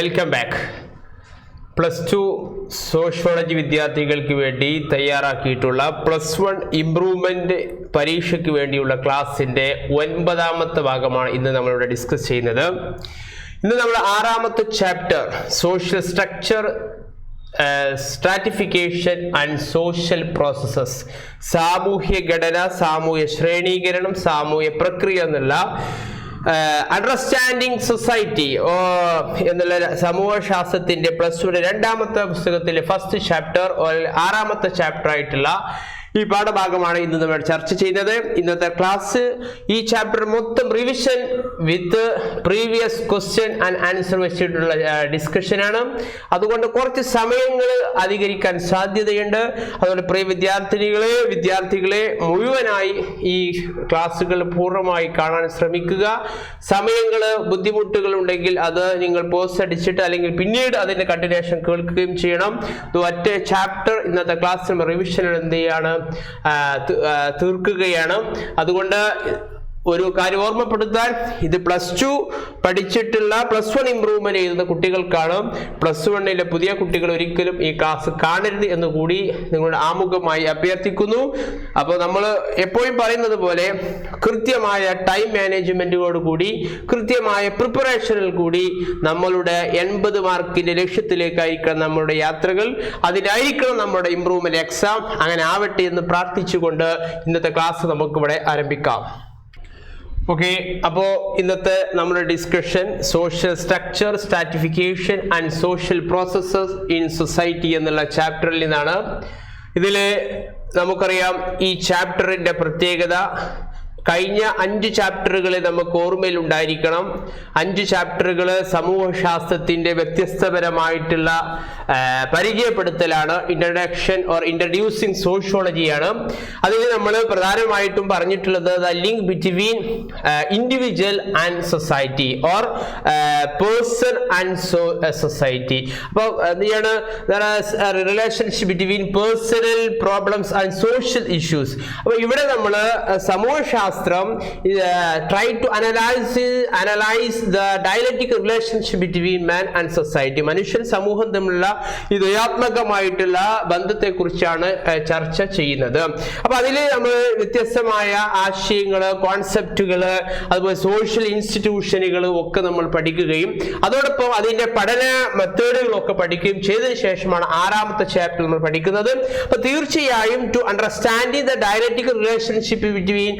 Welcome back. +2 sociology വിദ്യാർത്ഥികൾക്ക് വേണ്ടി തയ്യാറാക്കിയിട്ടുള്ള +1 improvement പരീക്ഷയ്ക്ക് വേണ്ടിയുള്ള ക്ലാസിന്റെ 9ാമത്തെ ഭാഗമാണ് ഇന്ന് നമ്മളിവിടെ ഡിസ്കസ് ചെയ്യുന്നത്. ഇന്ന് നമ്മൾ 6ാമത്തെ chapter social structure, stratification and social processes, സാമൂഹ്യ ഘടന, സാമൂഹ്യ ശ്രേണീകരണം, സാമൂഹ്യ പ്രക്രിയ എന്നുള്ള അണ്ടർസ്റ്റാൻഡിങ് സൊസൈറ്റി എന്നുള്ള സമൂഹശാസ്ത്രത്തിന്റെ +1 2ാമത്തെ പുസ്തകത്തിലെ ഫസ്റ്റ് ചാപ്റ്റർ 6ാമത്തെ ചാപ്റ്റർ ആയിട്ടുള്ള ഈ പാഠഭാഗമാണ് ഇന്ന് നമ്മൾ ചർച്ച ചെയ്യുന്നത്. ഇന്നത്തെ ക്ലാസ് ഈ ചാപ്റ്റർ മൊത്തം revision with previous question and answer വെച്ചിട്ടുള്ള ഡിസ്കഷനാണ്. അതുകൊണ്ട് കുറച്ച് സമയങ്ങൾ അധികരിക്കാൻ സാധ്യതയുണ്ട്. അതുകൊണ്ട് പ്രിയ വിദ്യാർത്ഥികളെ മുഴുവനായി ഈ ക്ലാസ്സുകൾ പൂർണ്ണമായി കാണാൻ ശ്രമിക്കുക. സമയങ്ങൾ ബുദ്ധിമുട്ടുകൾ ഉണ്ടെങ്കിൽ അത് നിങ്ങൾ പോസ്റ്റ് അടിച്ചിട്ട് അല്ലെങ്കിൽ പിന്നീട് അതിന്റെ കണ്ടിന്യൂഷൻ കേൾക്കുകയും ചെയ്യണം. ഒറ്റ ചാപ്റ്റർ ഇന്നത്തെ ക്ലാസ്സിൽ റിവിഷൻ എന്ത് ചെയ്യാണ് തീർക്കുകയാണ്. അതുകൊണ്ട് ഒരു കാര്യം ഓർമ്മപ്പെടുത്താൻ, ഇത് +2 പഠിച്ചിട്ടുള്ള +1 ഇംപ്രൂവ്മെന്റ് ചെയ്യുന്ന കുട്ടികൾക്കാണ്. +1 പുതിയ കുട്ടികൾ ഒരിക്കലും ഈ ക്ലാസ് കാണരുത് എന്ന് കൂടി നിങ്ങളുടെ ആമുഖമായി അഭ്യർത്ഥിക്കുന്നു. അപ്പോൾ നമ്മൾ എപ്പോഴും പറയുന്നത് പോലെ കൃത്യമായ ടൈം മാനേജ്മെന്റോട് കൂടി, കൃത്യമായ പ്രിപ്പറേഷനിൽ കൂടി നമ്മളുടെ 80 മാർക്കിന്റെ ലക്ഷ്യത്തിലേക്കായിരിക്കണം നമ്മളുടെ യാത്രകൾ. അതിനായിരിക്കണം നമ്മുടെ ഇംപ്രൂവ്മെന്റ് എക്സാം. അങ്ങനെ ആവട്ടെ എന്ന് പ്രാർത്ഥിച്ചുകൊണ്ട് ഇന്നത്തെ ക്ലാസ് നമുക്കിവിടെ ആരംഭിക്കാം. ഓക്കെ, അപ്പോൾ ഇന്നത്തെ നമ്മുടെ discussion social structure, stratification and social processes in society എന്നുള്ള ചാപ്റ്ററിൽ നിന്നാണ്. ഇതിൽ നമുക്കറിയാം ഈ ചാപ്റ്ററിന്റെ പ്രത്യേകത, കഴിഞ്ഞ 5 ചാപ്റ്ററുകൾ നമുക്ക് ഓർമ്മയിൽ ഉണ്ടായിരിക്കണം. 5 ചാപ്റ്ററുകൾ സമൂഹശാസ്ത്രത്തിന്റെ വ്യത്യസ്തപരമായിട്ടുള്ള പരിചയപ്പെടുത്തലാണ്. ഇൻട്രഡക്ഷൻ ഓർ ഇൻട്രഡ്യൂസിങ് സോഷ്യോളജിയാണ്. അതിൽ നമ്മൾ പ്രധാനമായിട്ടും പറഞ്ഞിട്ടുള്ളത് the link between individual and society or person and society. അപ്പോൾ എന്താണ് relationship between personal problems and social issues. അപ്പോൾ ഇവിടെ നമ്മൾ സമൂഹശാസ്ത്രം try to analyze the dialectic relationship between man and society. മനുഷ്യൻ സമൂഹം തമ്മിലുള്ള ഈ ദ്വയാത്മകമായിട്ടുള്ള ബന്ധത്തെ കുറിച്ചാണ് ചർച്ച ചെയ്യുന്നത്. അപ്പൊ അതിൽ നമ്മൾ വ്യത്യസ്തമായ ആശയങ്ങള്, കോൺസെപ്റ്റുകള്, അതുപോലെ സോഷ്യൽ ഇൻസ്റ്റിറ്റ്യൂഷനുകൾ ഒക്കെ നമ്മൾ പഠിക്കുകയും അതോടൊപ്പം അതിന്റെ പഠന മെത്തേഡുകളൊക്കെ പഠിക്കുകയും ചെയ്തതിനു ശേഷമാണ് 6ാമത്തെ ചാപ്റ്റർ നമ്മൾ പഠിക്കുന്നത്. അപ്പൊ തീർച്ചയായും to understanding the dialectic relationship between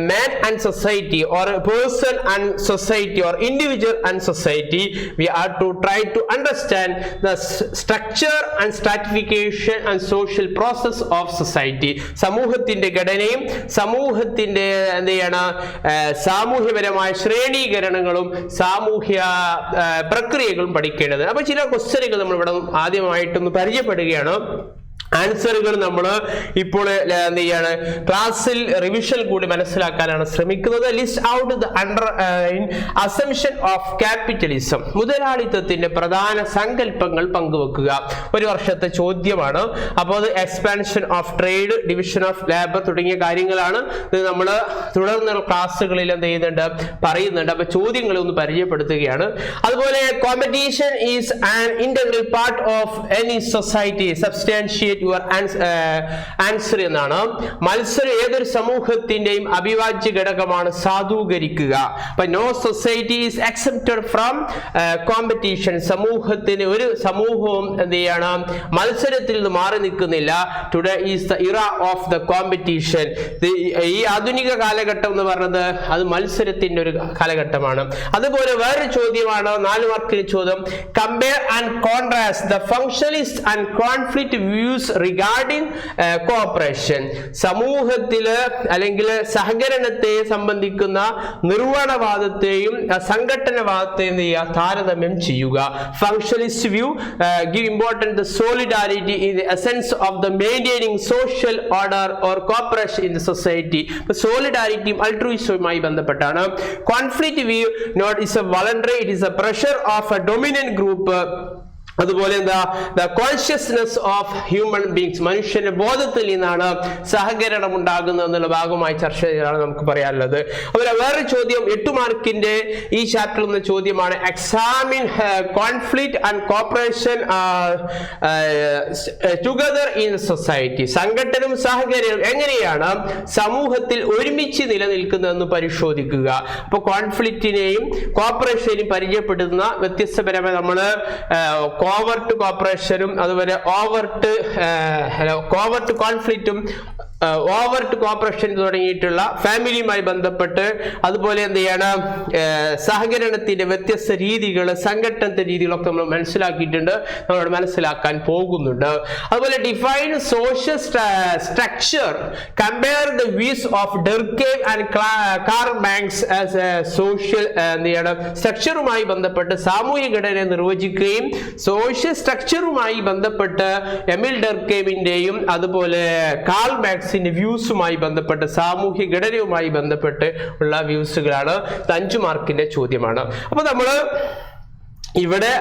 man and society or a person and society or individual and society, we are to try to understand the structure and stratification and social process of society. സമൂഹത്തിന്റെ ഘടനയും സമൂഹത്തിന്റെ എന്താണ് സാമൂഹ്യപരമായ ശ്രേണീകരണങ്ങളും സാമൂഹ്യ പ്രക്രിയകളും പഠിക്കേണ്ടത്. അപ്പൊ ചില ക്വസ്റ്റ്യനുകൾ നമ്മൾ ഇവിടെ ആദ്യമായിട്ടൊന്ന് പരിചയപ്പെടുകയാണ്. ആൻസറുകൾ നമ്മൾ ഇപ്പോൾ എന്ത് ചെയ്യാണ്, ക്ലാസ്സിൽ റിവിഷൻ കൂടി മനസ്സിലാക്കാനാണ് ശ്രമിക്കുന്നത്. List out the assumption of capitalism. മുതലാളിത്തത്തിന്റെ പ്രധാന സങ്കല്പങ്ങൾ പങ്കുവെക്കുക. ഒരു വർഷത്തെ ചോദ്യമാണ്. അപ്പോൾ അത് expansion of trade, division of labour തുടങ്ങിയ കാര്യങ്ങളാണ്. ഇത് നമ്മൾ തുടർന്നുള്ള ക്ലാസ്സുകളിൽ എന്ത് ചെയ്യുന്നുണ്ട്, പറയുന്നുണ്ട്. അപ്പൊ ചോദ്യങ്ങളെ ഒന്ന് പരിചയപ്പെടുത്തുകയാണ്. അതുപോലെ competition is an integral part of any society. Substantiate your answer എന്നാണ്. മത്സരം ഏതൊരു സമൂഹത്തിന്റെയും അവിഭാജ്യ ഘടകമാണ്. സാധൂകരിക്കുക. No society is excepted from competition. ഒരു സമൂഹവും എന്ത് ചെയ്യണം, മത്സരത്തിൽ നിന്ന് മാറി നിൽക്കുന്നില്ല. Today is the era of the competition. ഈ ആധുനിക കാലഘട്ടം എന്ന് പറഞ്ഞത് അത് മത്സരത്തിന്റെ ഒരു കാലഘട്ടമാണ്. അതുപോലെ വേറൊരു ചോദ്യമാണ് 4 മാർക്കിന് ചോദ്യം. Compare and contrast the functionalist and conflict views regarding cooperation. സമൂഹത്തില് അല്ലെങ്കിൽ സഹകരണത്തെ സംബന്ധിക്കുന്ന നിർവ്വഹണവാദത്തെയും സംഘടനവാദത്തെയും താരതമ്യം ചെയ്യുക. Functionalist view give importance to solidarity in the essence of the maintaining social order or cooperation in the society. സോളിഡാരിറ്റിയും അൾട്രൂയിസവുമായി ബന്ധപ്പെട്ടാണ്. Conflict view not is a voluntary, it is a pressure of a dominant group അതുപോലെ എന്താ the consciousness of human beings, മനുഷ്യന്റെ ബോധത്തിൽ നിന്നാണ് സഹകരണം ഉണ്ടാകുന്നത് എന്നുള്ള ഭാഗമായി ചർച്ച ചെയ്താണ് നമുക്ക് പറയാനുള്ളത്. അതുപോലെ വേറെ ചോദ്യം 8 മാർക്കിന്റെ ഈ ചാപ്റ്ററിൽ നിന്ന് ചോദ്യമാണ് examine conflict and cooperation together in society. സംഘട്ടനവും സഹകരണവും എങ്ങനെയാണ് സമൂഹത്തിൽ ഒരുമിച്ച് നിലനിൽക്കുന്നതെന്ന് പരിശോധിക്കുക. അപ്പൊ കോൺഫ്ലിക്റ്റിനെയും കോപ്പറേഷനെയും പരിചയപ്പെടുത്തുന്ന വ്യത്യസ്തപരമായ നമ്മള് കോവർട്ട് കോപ്പറേഷനും അതുപോലെ കോവർട്ട് കോൺഫ്ലിക്റ്റും ഓവർട്ട് കോപ്പറേഷൻ തുടങ്ങിയിട്ടുള്ള ഫാമിലിയുമായി ബന്ധപ്പെട്ട് അതുപോലെ എന്ത് ചെയ്യണം സഹകരണത്തിന്റെ വ്യത്യസ്ത രീതികൾ, സംഘടനത്തെ രീതികളൊക്കെ നമ്മൾ മനസ്സിലാക്കിയിട്ടുണ്ട്, നമ്മൾ മനസ്സിലാക്കാൻ പോകുന്നുണ്ട്. അതുപോലെ define social structure, compare the views of Durkheim and Karl Marx as a social എന്ത് ചെയ്യണം സ്ട്രക്ചറുമായി ബന്ധപ്പെട്ട് സാമൂഹിക ഘടനയെ നിർവചിക്കുകയും സോഷ്യൽ സ്ട്രക്ചറുമായി ബന്ധപ്പെട്ട് എമിൽ ഡെർക്കേവിന്റെയും അതുപോലെ കാർൽ മാർക്സ് വ്യൂസുമായി ബന്ധപ്പെട്ട് സാമൂഹ്യ ഘടനയുമായി ബന്ധപ്പെട്ട് ഉള്ള വ്യൂസുകളാണ്. 5 മാർക്കിന്റെ ചോദ്യമാണ്. അപ്പൊ നമ്മള് ഇവിടെ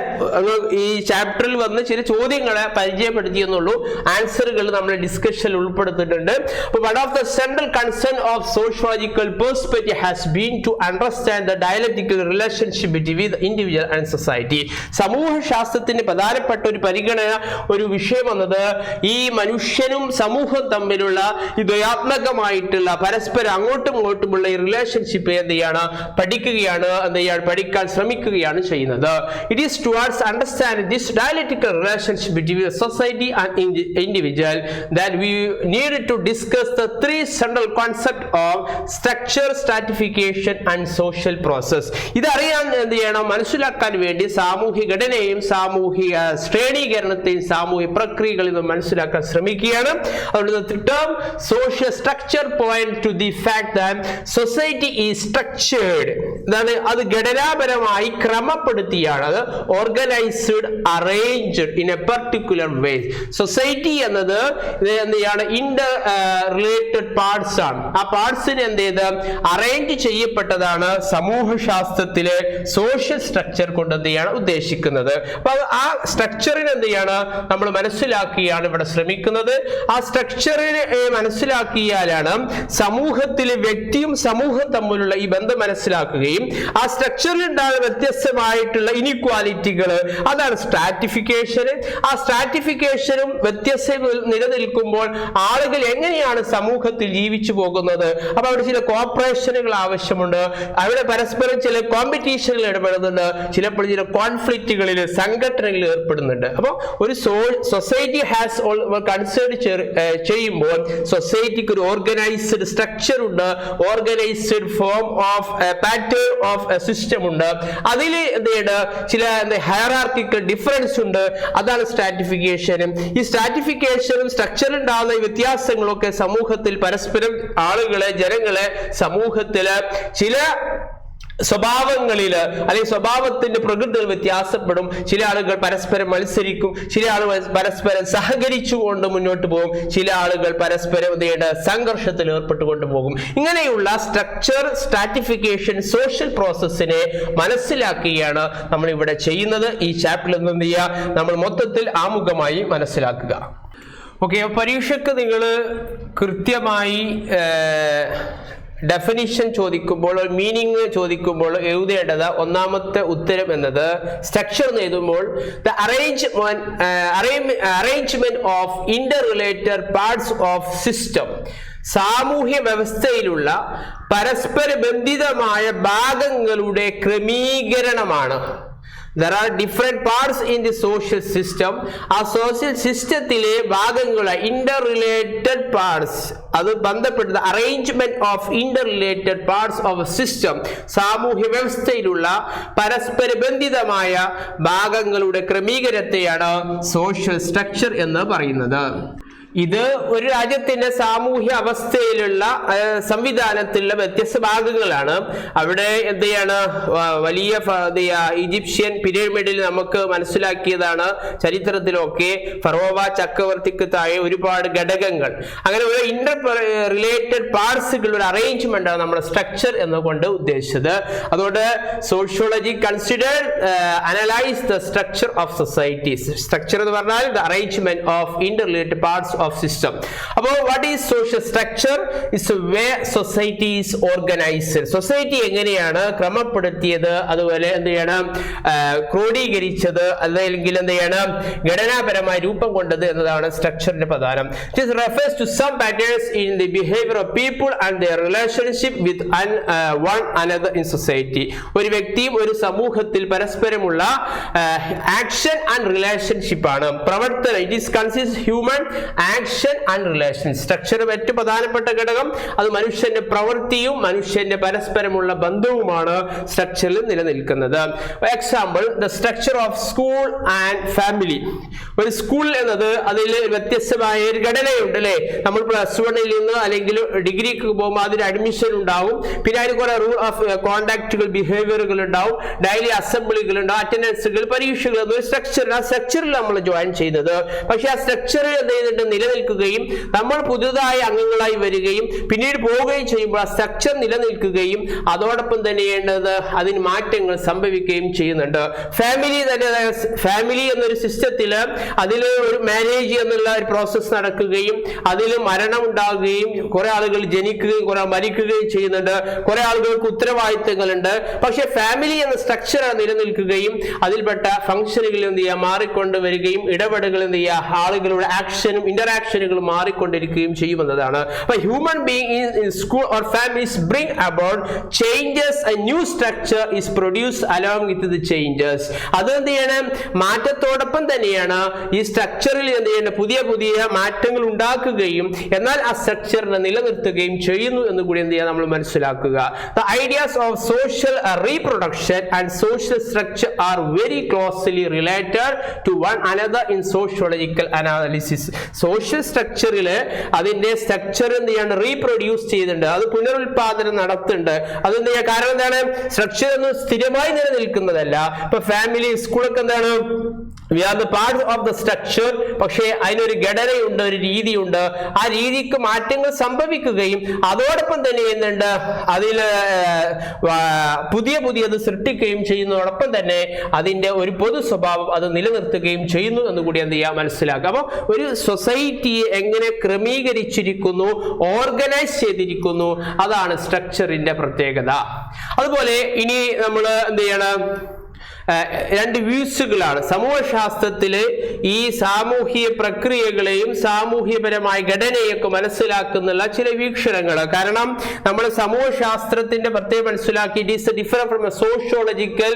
ഈ ചാപ്റ്ററിൽ വന്ന് ചില ചോദ്യങ്ങളെ പരിചയപ്പെടുത്തിയെന്നുള്ളൂ, ആൻസറുകൾ നമ്മൾ ഡിസ്കഷനിൽ ഉൾപ്പെടുത്തിയിട്ടുണ്ട്. അപ്പോൾ one of the central concern of sociological perspective has been to understand the dialectical relationship between the individual and society. സമൂഹശാസ്ത്രത്തിന്റെ പ്രധാനപ്പെട്ട ഒരു പരിഗണന, ഒരു വിഷയം എന്നത് ഈ മനുഷ്യനും സമൂഹവും തമ്മിലുള്ള ഈ ദ്വയാത്മകമായിട്ടുള്ള പരസ്പരം അങ്ങോട്ടും ഇങ്ങോട്ടുമുള്ള ഈ റിലേഷൻഷിപ്പ് എന്ത് ചെയ്യാണ് പഠിക്കുകയാണ്, പഠിക്കാൻ ശ്രമിക്കുകയാണ് ചെയ്യുന്നത്. It is towards understanding this dialectical relationship between the society and individual that we needed to discuss the 3 central concepts of structure, stratification and social process. ഇതറിയാൻ എന്ത് ചെയ്യണം, മനസ്സിലാക്കാൻ വേണ്ടി സാമൂഹിക ഘടനയും സാമൂഹിക ശ്രേണീകരണത്തെയും സാമൂഹിക പ്രക്രിയകളും മനസ്സിലാക്കാൻ ശ്രമിക്കുകയാണ്. അതുകൊണ്ട് the term social structure point to the fact that society is structured, അത് ഘടനാപരമായി ക്രമപ്പെടുത്തിയാണ്, അത് organised, arranged in A particular way. Society എന്നത് എന്താണ് ഇന്റർ റിലേറ്റഡ് പാർട്സ് ആണ്. ആ പാർട്സിന് എന്ത് ചെയ്ത് അറേഞ്ച് ചെയ്യപ്പെട്ടതാണ് സമൂഹശാസ്ത്രത്തിലെ സോഷ്യൽ സ്ട്രക്ചർ കൊണ്ട് എന്ത് ചെയ്യാണ് ഉദ്ദേശിക്കുന്നത്. അപ്പൊ ആ സ്ട്രക്ചറിന് എന്ത് ചെയ്യാണ് നമ്മൾ മനസ്സിലാക്കിയാണ് ഇവിടെ ശ്രമിക്കുന്നത്. ആ സ്ട്രക്ചറിനെ മനസ്സിലാക്കിയാലാണ് സമൂഹത്തിലെ വ്യക്തിയും സമൂഹം തമ്മിലുള്ള ഈ ബന്ധം മനസ്സിലാക്കുകയും ആ സ്ട്രക്ചറിൽ ഉണ്ടാകുന്ന വ്യത്യസ്തമായിട്ടുള്ള ഇനിക്വാലിറ്റികൾ, അതാണ് സ്ട്രാറ്റിഫിക്കേഷൻ. ആ സ്ട്രാറ്റിഫിക്കേഷനും വ്യത്യസ്ത നിലനിൽക്കുമ്പോൾ ആളുകൾ എങ്ങനെയാണ് സമൂഹത്തിൽ ജീവിച്ചു പോകുന്നത്. അപ്പൊ അവിടെ ചില കോപ്പറേഷനുകൾ ആവശ്യമുണ്ട്, അവിടെ പരസ്പരം ചില കോമ്പറ്റീഷനുകൾ ഇടപെടുന്നുണ്ട്, ചിലപ്പോൾ ചില കോൺഫ്ലിക്റ്റുകളിൽ സംഘടനകളിൽ ഏർപ്പെടുന്നുണ്ട്. അപ്പോൾ ഒരു സൊസൈറ്റി ഹാസ് കൺസേൺ ചെയ്യുമ്പോൾ സൊസൈറ്റിക്ക് ഒരു ഓർഗനൈസ്ഡ് സ്ട്രക്ചർ ഉണ്ട്, organised form of pattern of system ഉണ്ട്, അതിൽ ചില ഹയറാർക്കിക്കൽ ഡിഫറൻസ് ഉണ്ട്, അതാണ് സ്ട്രാറ്റിഫിക്കേഷൻ. ഈ സ്ട്രാറ്റിഫിക്കേഷനും സ്ട്രക്ചറിൽ ഉണ്ടാകുന്ന വ്യത്യാസങ്ങളൊക്കെ സമൂഹത്തിൽ പരസ്പരം ആളുകളെ, ജനങ്ങളെ സമൂഹത്തില് ചില സ്വഭാവങ്ങളില് അല്ലെങ്കിൽ സ്വഭാവത്തിന്റെ പ്രകൃതിയിൽ വ്യത്യാസപ്പെടും. ചില ആളുകൾ പരസ്പരം മത്സരിക്കും, ചില ആളുകൾ പരസ്പരം സഹകരിച്ചുകൊണ്ട് മുന്നോട്ട് പോകും, ചില ആളുകൾ പരസ്പരം സംഘർഷത്തിൽ ഏർപ്പെട്ടുകൊണ്ട് പോകും. ഇങ്ങനെയുള്ള സ്ട്രക്ചർ, സ്ട്രാറ്റിഫിക്കേഷൻ, സോഷ്യൽ പ്രോസസ്സിനെ മനസ്സിലാക്കുകയാണ് നമ്മൾ ഇവിടെ ചെയ്യുന്നത്. ഈ ചാപ്റ്ററിൽ നിന്ന് എന്ത് ചെയ്യുക, നമ്മൾ മൊത്തത്തിൽ ആമുഖമായി മനസ്സിലാക്കുക. ഓക്കെ, പരീക്ഷയ്ക്ക് നിങ്ങൾ കൃത്യമായി ഡെഫിനിഷൻ ചോദിക്കുമ്പോൾ, മീനിങ് ചോദിക്കുമ്പോൾ എഴുതേണ്ടത് ഒന്നാമത്തെ ഉത്തരം എന്നത് സ്ട്രക്ചർ എന്ന് എഴുതുമ്പോൾ the arrangement of inter related parts of system, സാമൂഹ്യ വ്യവസ്ഥയിലുള്ള പരസ്പര ബന്ധിതമായ ഭാഗങ്ങളുടെ ക്രമീകരണമാണ്. There are different parts in the social system. ആ സോഷ്യൽ സിസ്റ്റത്തിലെ ഭാഗങ്ങളെ ഇന്റർറിലേറ്റഡ് പാർട്സ്, അത് ബന്ധപ്പെട്ടത് arrangement of interrelated parts of system, സാമൂഹ്യ വ്യവസ്ഥയിലുള്ള പരസ്പര ബന്ധിതമായ ഭാഗങ്ങളുടെ ക്രമീകരണത്തെയാണ് സോഷ്യൽ സ്ട്രക്ചർ എന്ന് പറയുന്നത്. ഇത് ഒരു രാജ്യത്തിന്റെ സാമൂഹ്യ അവസ്ഥയിലുള്ള സംവിധാനത്തിലുള്ള വ്യത്യസ്ത ഭാഗങ്ങളാണ്. അവിടെ എന്ത് ചെയ്യാണ്, വലിയ ഈജിപ്ഷ്യൻ പിരമിഡിൽ നമുക്ക് മനസ്സിലാക്കിയതാണ് ചരിത്രത്തിലൊക്കെ ഫറോവ ചക്രവർത്തിക്ക് താഴെ ഒരുപാട് ഘടകങ്ങൾ, അങ്ങനെ ഒരു ഇന്റർ റിലേറ്റഡ് പാർട്സുകൾ ഒരു അറേഞ്ച്മെന്റ് ആണ് നമ്മുടെ സ്ട്രക്ചർ എന്നുകൊണ്ട് ഉദ്ദേശിച്ചത്. അതുകൊണ്ട് sociology consider analyse the structure of societies. Structure എന്ന് പറഞ്ഞാൽ the arrangement of inter related parts of system. അപ്പോൾ what is social structure? It's way society is organised. Society എങ്ങനെയാണ് ക്രമപ്പെടുത്തിയത്, അതുപോലെ എന്ത് ചെയ്യണം ക്രോഡീകരിച്ചത്, അല്ലെങ്കിൽ എന്ത് ചെയ്യണം ഘടനാപരമായി രൂപം കൊണ്ടത് എന്നതാണ് സ്ട്രക്ചറിന്റെ പ്രധാനം. This refers to some patterns in the behavior of people and their relationship with one another in society. ഒരു വ്യക്തിയും ഒരു സമൂഹത്തിൽ പരസ്പരമുള്ള ആക്ഷൻ ആൻഡ് റിലേഷൻഷിപ്പ് ആണ്, പ്രവർത്തനം. It is consist human action and relation. Structure ഏറ്റവും പ്രധാനപ്പെട്ട ഘടകം അത് മനുഷ്യന്റെ പ്രവൃത്തിയും മനുഷ്യന്റെ പരസ്പരമുള്ള ബന്ധവുമാണ് സ്ട്രക്ചറിൽ നിലനിൽക്കുന്നത്. Example, the structure of school and family. ഒരു സ്കൂൾ എന്നത് അതിൽ വ്യത്യസ്തമായ ഒരു ഘടനയുണ്ട് അല്ലെ. നമ്മൾ പ്ലസ് വണ്ണിൽ നിന്ന് അല്ലെങ്കിൽ ഡിഗ്രിക്ക് പോകുമ്പോൾ അതിന് അഡ്മിഷൻ ഉണ്ടാവും, പിന്നെ അതിന് കുറെ റൂൾ ഓഫ് കോണ്ടാക്റ്റുകൾ ബിഹേവിയറുകൾ ഉണ്ടാവും, ഡെയിലി അസംബ്ലികൾ ഉണ്ടാവും, അറ്റൻഡൻസുകൾ, പരീക്ഷകൾ എന്നൊരു സ്ട്രക്ചർ. ആ സ്ട്രക്ചറിൽ നമ്മൾ ജോയിൻ ചെയ്യുന്നത്. പക്ഷെ ആ സ്ട്രക്ചറിൽ എന്ത് ചെയ്തിട്ട് നിലനിൽക്കുകയും നമ്മൾ പുതുതായി അംഗങ്ങളായി വരികയും പിന്നീട് പോവുകയും ചെയ്യുമ്പോൾ ആ സ്ട്രക്ചർ നിലനിൽക്കുകയും അതോടൊപ്പം തന്നെ ചെയ്യേണ്ടത് അതിന് മാറ്റങ്ങൾ സംഭവിക്കുകയും ചെയ്യുന്നുണ്ട്. ഫാമിലി തന്നെ, ഫാമിലി എന്നൊരു സിസ്റ്റത്തില് അതിൽ ഒരു മാരേജ് എന്നുള്ള ഒരു പ്രോസസ് നടക്കുകയും അതിൽ മരണം ഉണ്ടാകുകയും കുറെ ആളുകൾ ജനിക്കുകയും കുറെ മരിക്കുകയും ചെയ്യുന്നുണ്ട്, കുറെ ആളുകൾക്ക് ഉത്തരവാദിത്തങ്ങളുണ്ട്. പക്ഷെ ഫാമിലി എന്ന സ്ട്രക്ചർ നിലനിൽക്കുകയും അതിൽപ്പെട്ട ഫംഗ്ഷനുകൾ എന്ത് ചെയ്യുക മാറിക്കൊണ്ട് വരികയും ഇടപെടലുകൾ എന്ത് ചെയ്യുക ആളുകളുടെ ആക്ഷനും ഇന്ററാക്ഷനുകളും മാറിക്കൊണ്ടിരിക്കുകയും ചെയ്യുമെന്നതാണ്. അപ്പൊ human being in school or families bring about changes. A new structure is produced along with the changes. അത് എന്ത് ചെയ്യണം മാറ്റത്തോടൊപ്പം തന്നെയാണ് ഈ സ്ട്രക്ചറിൽ എന്ത് ചെയ്യണം പുതിയ പുതിയ മാറ്റങ്ങൾ ഉണ്ടാക്കുകയും എന്നാൽ ആ സ്ട്രക്ചറിനെ നിലനിർത്തുകയും ചെയ്യുന്നു എന്ന് കൂടി എന്ത് ചെയ്യുക നമ്മൾ മനസ്സിലാക്കുക. The ideas of social reproduction and social structure are very closely related to one another in sociological analysis. Social സ്ട്രക്ചറിൽ അതിന്റെ സ്ട്രക്ചർ എന്ത് ചെയ്യാണ് റീപ്രൊഡ്യൂസ് ചെയ്യുന്നുണ്ട്, അത് പുനരുൽപാദനം നടത്തുന്നുണ്ട്. അതെന്ത് ചെയ്യുക, കാരണം എന്താണ് സ്ട്രക്ചർ ഒന്നും സ്ഥിരമായി നിലനിൽക്കുന്നതല്ല. ഇപ്പൊ ഫാമിലി സ്കൂളൊക്കെ എന്താണ് we are the part of the structure, പക്ഷേ അതിനൊരു ഘടനയുണ്ട്, ഒരു രീതിയുണ്ട്. ആ രീതിക്ക് മാറ്റങ്ങൾ സംഭവിക്കുകയും അതോടൊപ്പം തന്നെ എന്തുണ്ട് അതിൽ പുതിയത് സൃഷ്ടിക്കുകയും ചെയ്യുന്നതോടൊപ്പം തന്നെ അതിന്റെ ഒരു പൊതു സ്വഭാവം അത് നിലനിർത്തുകയും ചെയ്യുന്നു എന്ന് കൂടി എന്ത് ചെയ്യാം മനസ്സിലാക്കുക. അപ്പൊ ഒരു സൊസൈറ്റിയെ എങ്ങനെ ക്രമീകരിച്ചിരിക്കുന്നു, ഓർഗനൈസ് ചെയ്തിരിക്കുന്നു, അതാണ് സ്ട്രക്ചറിന്റെ പ്രത്യേകത. അതുപോലെ ഇനി നമ്മൾ എന്ത് ചെയ്യണം, രണ്ട് വ്യൂസുകളാണ് സമൂഹശാസ്ത്രത്തില് ഈ സാമൂഹിക പ്രക്രിയകളെയും സാമൂഹ്യപരമായ ഘടനയൊക്കെ മനസ്സിലാക്കുന്നുള്ള ചില വീക്ഷണങ്ങൾ. കാരണം നമ്മൾ സമൂഹശാസ്ത്രത്തിന്റെ പ്രത്യേകം മനസ്സിലാക്കി it is different from sociological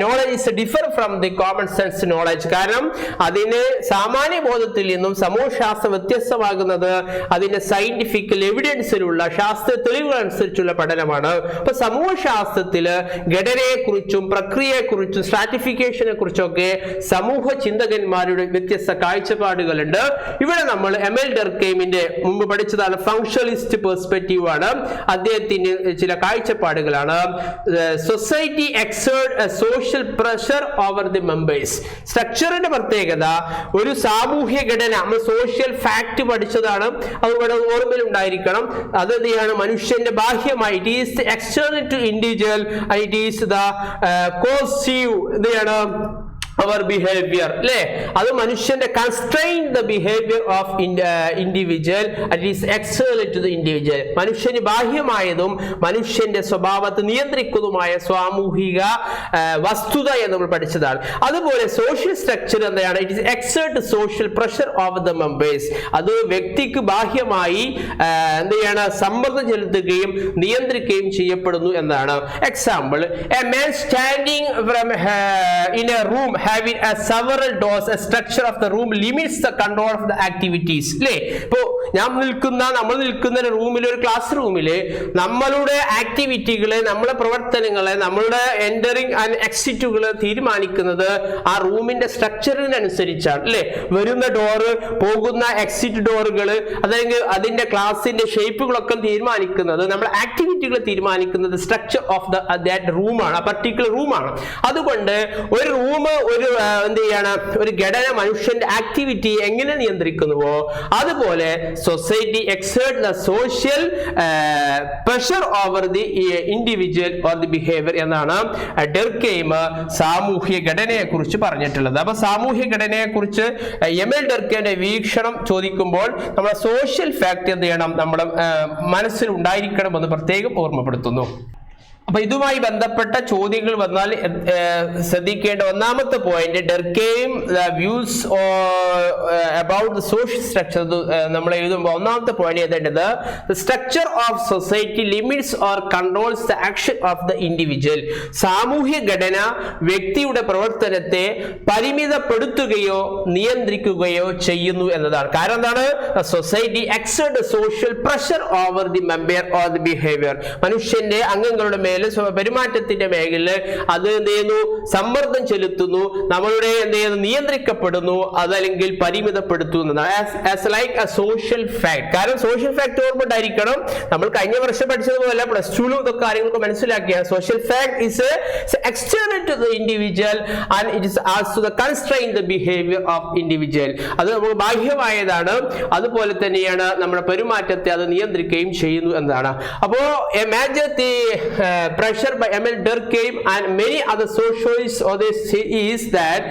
knowledge, is different from the common sense knowledge. കാരണം അതിന് സാമാന്യ ബോധത്തിൽ നിന്നും സമൂഹശാസ്ത്രം വ്യത്യസ്തമാകുന്നത് അതിന്റെ സയന്റിഫിക്കൽ എവിഡൻസിലുള്ള ശാസ്ത്ര തെളിവുകൾ അനുസരിച്ചുള്ള പഠനമാണ്. അപ്പൊ സമൂഹശാസ്ത്രത്തില് ഘടനയെക്കുറിച്ചും പ്രക്രിയയെക്കുറിച്ചും സ്ട്രാറ്റിഫിക്കേഷനെ കുറിച്ചൊക്കെ സമൂഹ ചിന്തകന്മാരുടെ വ്യത്യസ്ത കാഴ്ചപ്പാടുകളുണ്ട്. ഇവിടെ നമ്മൾ എമൽ ഡർക്കെയിമിന്റെ മുമ്പ് പഠിച്ചതാണ് ഫങ്ഷണലിസ്റ്റ് പെർസ്പെക്റ്റീവ് ആണ്. അദ്ദേഹത്തിന് ചില കാഴ്ചപ്പാടുകളാണ്. Society exert a social pressure over the members. സ്ട്രക്ചറിന്റെ പ്രത്യേകത ഒരു സാമൂഹ്യ ഘടന, നമ്മൾ സോഷ്യൽ ഫാക്ട് പഠിച്ചതാണ്, അതുപോലെ ഓർമ്മയിൽ ഉണ്ടായിരിക്കണം. അത് എന്താണ് മനുഷ്യന്റെ ബാഹ്യമായി it is external to individual, it is the coercive എന്താണ് our behavior അല്ലേ. അത് മനുഷ്യന്റെ constrain the behaviour of individual, it is external to the individual. മനുഷ്യന് ബാഹ്യമായതും മനുഷ്യന്റെ സ്വഭാവത്തെ നിയന്ത്രിക്കുന്നതുമായ സാമൂഹിക വസ്തുത എന്ന് നമ്മൾ പഠിച്ചതാണ്. അതുപോലെ സോഷ്യൽ സ്ട്രക്ചർ എന്താണ്, it is exert social pressure of the members. അത് വ്യക്തിക്ക് ബാഹ്യമായി എന്ത് ചെയ്യാണ് സമ്മർദ്ദം ചെലുത്തുകയും നിയന്ത്രിക്കുകയും ചെയ്യപ്പെടുന്നു എന്നാണ്. Example, a man standing from in A room having a several doors, a structure of the room limits the control of the activities. അല്ലേ? ഇപ്പോ നമ്മൾ നിൽക്കുന്ന റൂമിൽ, ഒരു ക്ലാസ് റൂമില് നമ്മളുടെ ആക്ടിവിറ്റികള്, നമ്മളെ പ്രവർത്തനങ്ങളെ, നമ്മളുടെ എൻറ്ററിങ് ആൻഡ് എക്സിറ്റുകള് തീരുമാനിക്കുന്നത് ആ റൂമിന്റെ സ്ട്രക്ചറിനനുസരിച്ചാണ്. അല്ലെ? വരുന്ന ഡോറ്, പോകുന്ന എക്സിറ്റ് ഡോറുകള്, അല്ലെങ്കിൽ അതിന്റെ ക്ലാസിന്റെ ഷേപ്പുകളൊക്കെ തീരുമാനിക്കുന്നത്, നമ്മുടെ ആക്ടിവിറ്റികൾ തീരുമാനിക്കുന്നത് സ്ട്രക്ചർ ഓഫ് ദാറ്റ് റൂമാണ്, ആ പർട്ടിക്കുലർ റൂമാണ്. അതുകൊണ്ട് ഒരു റൂം, ഒരു ഘടന മനുഷ്യന്റെ ആക്ടിവിറ്റി എങ്ങനെ നിയന്ത്രിക്കുന്നുവോ അതുപോലെ society exert the social pressure over the individual or the behaviour എന്നാണ് ഡെർക്കെയിം സാമൂഹ്യ ഘടനയെ കുറിച്ച് പറഞ്ഞിട്ടുള്ളത്. അപ്പൊ സാമൂഹ്യ ഘടനയെ കുറിച്ച് എമിൽ ഡെർക്കെയിമിന്റെ വീക്ഷണം ചോദിക്കുമ്പോൾ നമ്മുടെ സോഷ്യൽ ഫാക്ട് എന്ത് ചെയ്യണം, നമ്മുടെ മനസ്സിൽ ഉണ്ടായിരിക്കണമെന്ന് പ്രത്യേകം ഓർമ്മപ്പെടുത്തുന്നു. അപ്പൊ ഇതുമായി ബന്ധപ്പെട്ട ചോദ്യങ്ങൾ വന്നാൽ ശ്രദ്ധിക്കേണ്ട ഒന്നാമത്തെ point, ഡെർക്കെയിം views about the social structure. നമ്മൾ എഴുതുമ്പോൾ ഒന്നാമത്തെ പോയിന്റ് എഴുതേണ്ടത് the structure of society limits or controls the action of the individual. സാമൂഹ്യ ഘടന വ്യക്തിയുടെ പ്രവർത്തനത്തെ പരിമിതപ്പെടുത്തുകയോ നിയന്ത്രിക്കുകയോ ചെയ്യുന്നു എന്നതാണ്. കാരണം എന്താണ്? Society exert social pressure over the member or the behaviour. മനുഷ്യന്റെ അംഗങ്ങളുടെ മേൽ, പെരുമാറ്റത്തിന്റെ മേഖലയിൽ അത് എന്ത് ചെയ്യുന്നു, സമ്മർദ്ദം ചെലുത്തുന്നു, നമ്മളുടെ എന്ത് ചെയ്യുന്നു, നിയന്ത്രിക്കപ്പെടുന്നു, അതല്ലെങ്കിൽ പരിമിതപ്പെടുത്തുന്നു. As like A social fact. കാരണം സോഷ്യൽ ഫാക്ട് ഓർമ്മ ഉണ്ടായിരിക്കണം. നമ്മൾ കഴിഞ്ഞ വർഷം പഠിച്ചതുപോലെ പ്ലസ് ടുവിലും ഇതൊക്കെ കാര്യങ്ങളൊക്കെ മനസ്സിലാക്കിയാണ്. Social fact is external to the individual and it is also the constrain the behaviour of individual. അത് നമുക്ക് ബാഹ്യമായതാണ്, അതുപോലെ തന്നെയാണ് നമ്മുടെ പെരുമാറ്റത്തെ അത് നിയന്ത്രിക്കുകയും ചെയ്യുന്നു എന്നതാണ്. അപ്പോ pressure by Emil Durkheim and many other socialists is that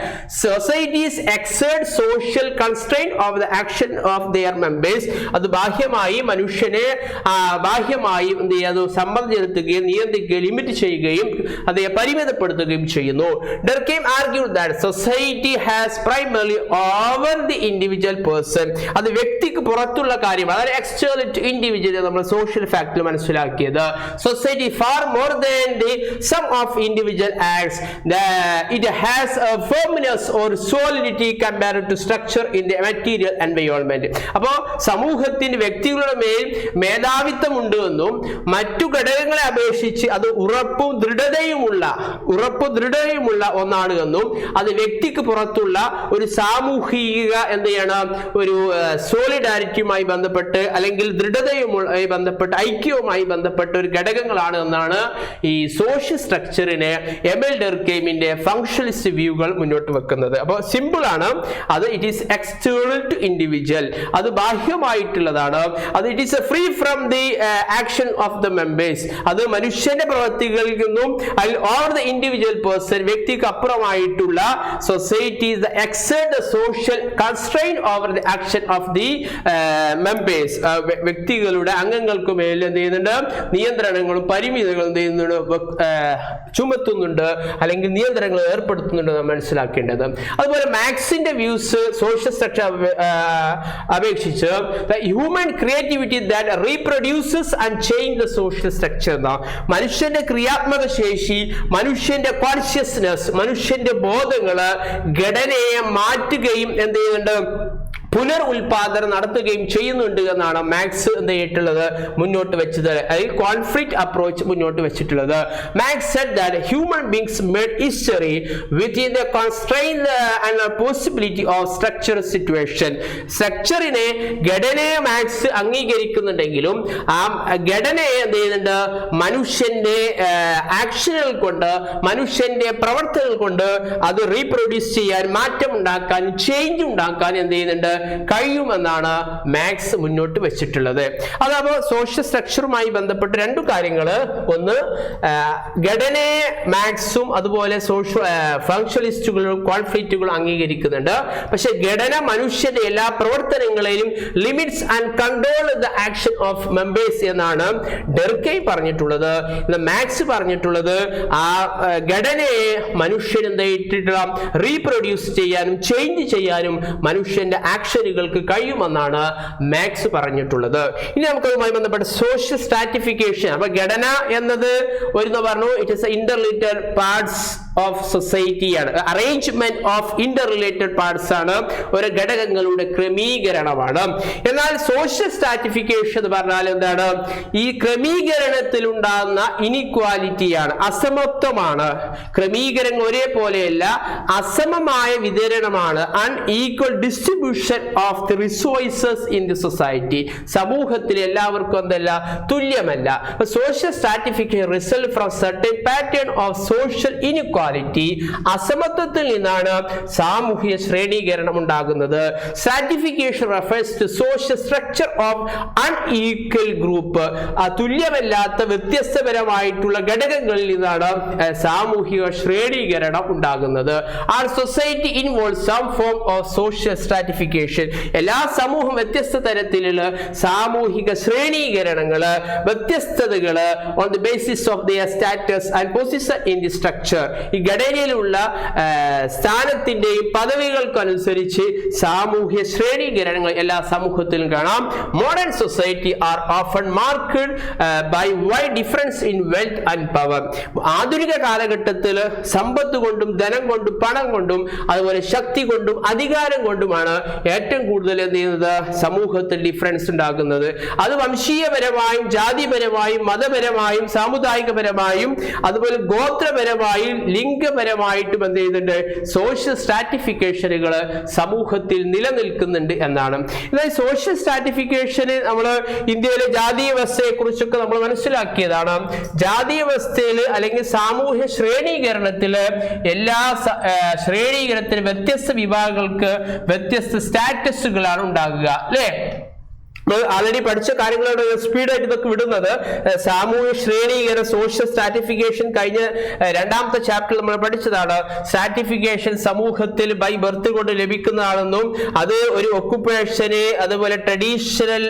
societies exert social constraint of the action of their members. അത് ബാഹ്യമായി മനുഷ്യനെ ബാഹ്യമായി അത് സമ്മർദ്ദം ചെലുത്തുകയും നിയന്ത്രിക്കുകയും ലിമിറ്റ് ചെയ്യുകയും അത് പരിമിതപ്പെടുത്തുകയും ചെയ്യുന്നു. Durkheim argued that society has primarily over the individual person. അത് വ്യക്തിക്ക് പുറത്തുള്ള കാര്യമാണ്. അതായത് external to individual നമ്മൾ സോഷ്യൽ ഫാക്ടർ മനസ്സിലാക്കിയത്. Society far more than the sum of individual acts. It has a firmness or solidity compared to structure in the material environment. അപ്പോൾ സമൂഹത്തിന് വ്യക്തികളുടെ മേൽ മേധാവിത്വം ഉണ്ട് എന്നും മറ്റു ഘടകങ്ങളെ അപേക്ഷിച്ച് അത് ഉറപ്പും ദൃഢതയുമുള്ള ഒന്നാണ് എന്നും അത് വ്യക്തിക്ക് പുറത്തുള്ള ഒരു സാമൂഹിക ഒരു സോളിഡാരിറ്റിയുമായി ബന്ധപ്പെട്ട് അല്ലെങ്കിൽ ദൃഢതയുമായി ബന്ധപ്പെട്ട് ഐക്യവുമായി ബന്ധപ്പെട്ട ഒരു ഘടകങ്ങളാണ് എന്നാണ് ഈ സോഷ്യൽ സ്ട്രക്ചറിനെ എമിൽ ഡെർക്കെയിമിന്റെ ഫങ്ഷണലിസ്റ്റ് വ്യൂകൾ മുന്നോട്ട് വെക്കുന്നത്. അപ്പോൾ സിമ്പിൾ ആണ്. അത് it is external to individual. അത് ബാഹ്യമായിട്ടുള്ളതാണ്. അത് it is free from the action of the members. അത് മനുഷ്യന്റെ പ്രവൃത്തികളിൽ നിന്നും ഓർ ദ ഇൻഡിവിജ്വൽ പേഴ്സൺ, വ്യക്തിക്ക് അപ്പുറമായിട്ടുള്ള society exert the social constraint over the action of the members. വ്യക്തികളുടെ അംഗങ്ങൾക്ക് മേൽ എന്ത് ചെയ്യുന്നുണ്ട്, നിയന്ത്രണങ്ങളും പരിമിതികളും എന്ത് ചെയ്യുന്നുണ്ട്, ചുമത്തുന്നുണ്ട്, അല്ലെങ്കിൽ നിയന്ത്രണങ്ങൾ ഏർപ്പെടുത്തുന്നുണ്ട് നാം മനസ്സിലാക്കേണ്ടത്. അതുപോലെ മാക്സിന്റെ വ്യൂസ് സോഷ്യൽ സ്ട്രക്ചർ അപേക്ഷിച്ച് human creativity that reproduces and change the social structure. മനുഷ്യന്റെ ക്രിയാത്മക ശേഷി, മനുഷ്യന്റെ കോൺഷ്യസ്നെസ്, മനുഷ്യന്റെ ബോധങ്ങള് ഘടനയെ മാറ്റുകയും എന്ത് ചെയ്യുന്നുണ്ട്, പുനർ ഉൽപാദനം നടത്തുകയും ചെയ്യുന്നുണ്ട് എന്നാണ് മാക്സ് എന്ത് ചെയ്തിട്ടുള്ളത്, മുന്നോട്ട് വെച്ചത്. അതായത് കോൺഫ്ലിക്റ്റ് അപ്രോച്ച് മുന്നോട്ട് വെച്ചിട്ടുള്ളത്. Marx said that human beings made history within the constraint and the possibility of structural situation. സ്ട്രക്ചറിനെ, ഘടനയെ മാക്സ് അംഗീകരിക്കുന്നുണ്ടെങ്കിലും ആ ഘടനയെ എന്ത് ചെയ്യുന്നുണ്ട്, മനുഷ്യന്റെ ആക്ഷനുകൾ കൊണ്ട്, മനുഷ്യന്റെ പ്രവർത്തനങ്ങൾ കൊണ്ട് അത് റീപ്രൊഡ്യൂസ് ചെയ്യാൻ, മാറ്റം ഉണ്ടാക്കാൻ, ചേഞ്ച് ഉണ്ടാക്കാൻ എന്ത് ചെയ്യുന്നുണ്ട്, കഴിയുമെന്നാണ് മാക്സ് മുന്നോട്ട് വെച്ചിട്ടുള്ളത്. അതപ്പോൾ സോഷ്യൽ സ്ട്രക്ചറുമായി ബന്ധപ്പെട്ട് രണ്ടു കാര്യങ്ങൾ. ഒന്ന്, ഘടനയെ മാക്സും അതുപോലെ ഫങ്ഷണലിസ്റ്റുകളും കോൺഫ്ലിക്റ്റുകളും അംഗീകരിക്കുന്നുണ്ട്. പക്ഷെ ഘടന മനുഷ്യന്റെ എല്ലാ പ്രവർത്തനങ്ങളെയും limits and control the action of members എന്നാണ് ഡെർക്കെയിം പറഞ്ഞിട്ടുള്ളത്. മാക്സ് പറഞ്ഞിട്ടുള്ളത് ആ ഘടനയെ മനുഷ്യൻ എന്തായിട്ടുള്ള റീപ്രൊഡ്യൂസ് ചെയ്യാനും ചേഞ്ച് ചെയ്യാനും മനുഷ്യന്റെ ആക്ഷൻ ആക്ഷനുകൾക്ക് കഴിയുമെന്നാണ് മാക്സ് പറഞ്ഞിട്ടുള്ളത്. ഇനി നമുക്കതുമായി ബന്ധപ്പെട്ട സോഷ്യൽ സ്ട്രാറ്റിഫിക്കേഷൻ. അപ്പൊ ഘടന എന്നത് ഒരു പറഞ്ഞു it is interrelated parts of society ആണ്. അറേഞ്ച്മെന്റ് ഓഫ് ഇന്റർറിലേറ്റഡ് പാർട്സ് ആണ്, ഒരു ഘടകങ്ങളുടെ ക്രമീകരണമാണ്. എന്നാൽ സോഷ്യൽ സ്ട്രാറ്റിഫിക്കേഷൻ എന്ന് പറഞ്ഞാൽ എന്താണ്? ഈ ക്രമീകരണത്തിൽ ഉണ്ടാകുന്ന ഇനിക്വാലിറ്റിയാണ്, അസമത്വമാണ്. ക്രമീകരണം ഒരേപോലെയല്ല, അസമമായ വിതരണമാണ്. Unequal distribution of the resources in the society. സമൂഹത്തിൽ എല്ലാവർക്കും എന്തല്ല, തുല്യമല്ല. Social stratification result from certain pattern of social inequality. അസമത്വത്തിൽ നിന്നാണ് സാമൂഹിക ശ്രേണീകരണം ഉണ്ടാകുന്നത്. Stratification refers to social structure of unequal group. തുല്യമല്ലാത്ത വ്യത്യസ്തപരമായിട്ടുള്ള ഘടകങ്ങളിൽ നിന്നാണ് സാമൂഹിക ശ്രേണീകരണം ഉണ്ടാകുന്നത്. All society involve some form of social stratification. എല്ലാ സമൂഹം വ്യത്യസ്ത തരത്തിലുള്ള സാമൂഹിക ശ്രേണീകരണങ്ങള്, വ്യത്യസ്തതകള് on the basis of their status and position in the structure. ഈ ഘടനയിലുള്ള സ്ഥാനത്തിന്റെയും പദവികൾക്കനുസരിച്ച് സാമൂഹ്യ ശ്രേണീകരണങ്ങൾ എല്ലാ സമൂഹത്തിലും കാണാം. Modern society are often marked by wide difference in wealth and power. ആധുനിക കാലഘട്ടത്തിൽ സമ്പത്ത് കൊണ്ടും ധനം കൊണ്ടും പണം കൊണ്ടും അതുപോലെ ശക്തി കൊണ്ടും അധികാരം കൊണ്ടുമാണ് ഏറ്റവും കൂടുതൽ എന്ത് ചെയ്യുന്നത്, സമൂഹത്തിൽ ഡിഫറൻസ് ഉണ്ടാകുന്നത്. അത് വംശീയപരമായും ജാതിപരമായും മതപരമായും സാമുദായികപരമായും അതുപോലെ ഗോത്രപരമായും ലിംഗപരമായിട്ടും എന്ത് ചെയ്യുന്നുണ്ട്, സോഷ്യൽ സ്ട്രാറ്റിഫിക്കേഷനുകൾ സമൂഹത്തിൽ നിലനിൽക്കുന്നുണ്ട് എന്നാണ്. എന്നാൽ സോഷ്യൽ സ്ട്രാറ്റിഫിക്കേഷന് നമ്മൾ ഇന്ത്യയിലെ ജാതീയ വ്യവസ്ഥയെ കുറിച്ചൊക്കെ നമ്മൾ മനസ്സിലാക്കിയതാണ്. ജാതീയ വ്യവസ്ഥയിൽ അല്ലെങ്കിൽ സാമൂഹ്യ ശ്രേണീകരണത്തില് എല്ലാ ശ്രേണീകരണത്തിന് വ്യത്യസ്ത വിഭാഗങ്ങൾക്ക് വ്യത്യസ്ത സ്റ്റാറ്റസുകളാണ് ഉണ്ടാകുക, അല്ലേ? ആൾറെഡി പഠിച്ച കാര്യങ്ങളോട് സ്പീഡായിട്ട് ഇതൊക്കെ വിടുന്നത്. സാമൂഹ്യ ശ്രേണീകരണം, സോഷ്യൽ സ്ട്രാറ്റിഫിക്കേഷൻ കഴിഞ്ഞ രണ്ടാമത്തെ ചാപ്റ്ററിൽ നമ്മൾ പഠിച്ചതാണ്. സ്ട്രാറ്റിഫിക്കേഷൻ സമൂഹത്തിൽ ബൈ ബർത്ത് കൊണ്ട് ലഭിക്കുന്നതാണെന്നും അത് ഒരു ഒക്കുപേഷന് അതുപോലെ ട്രഡീഷണൽ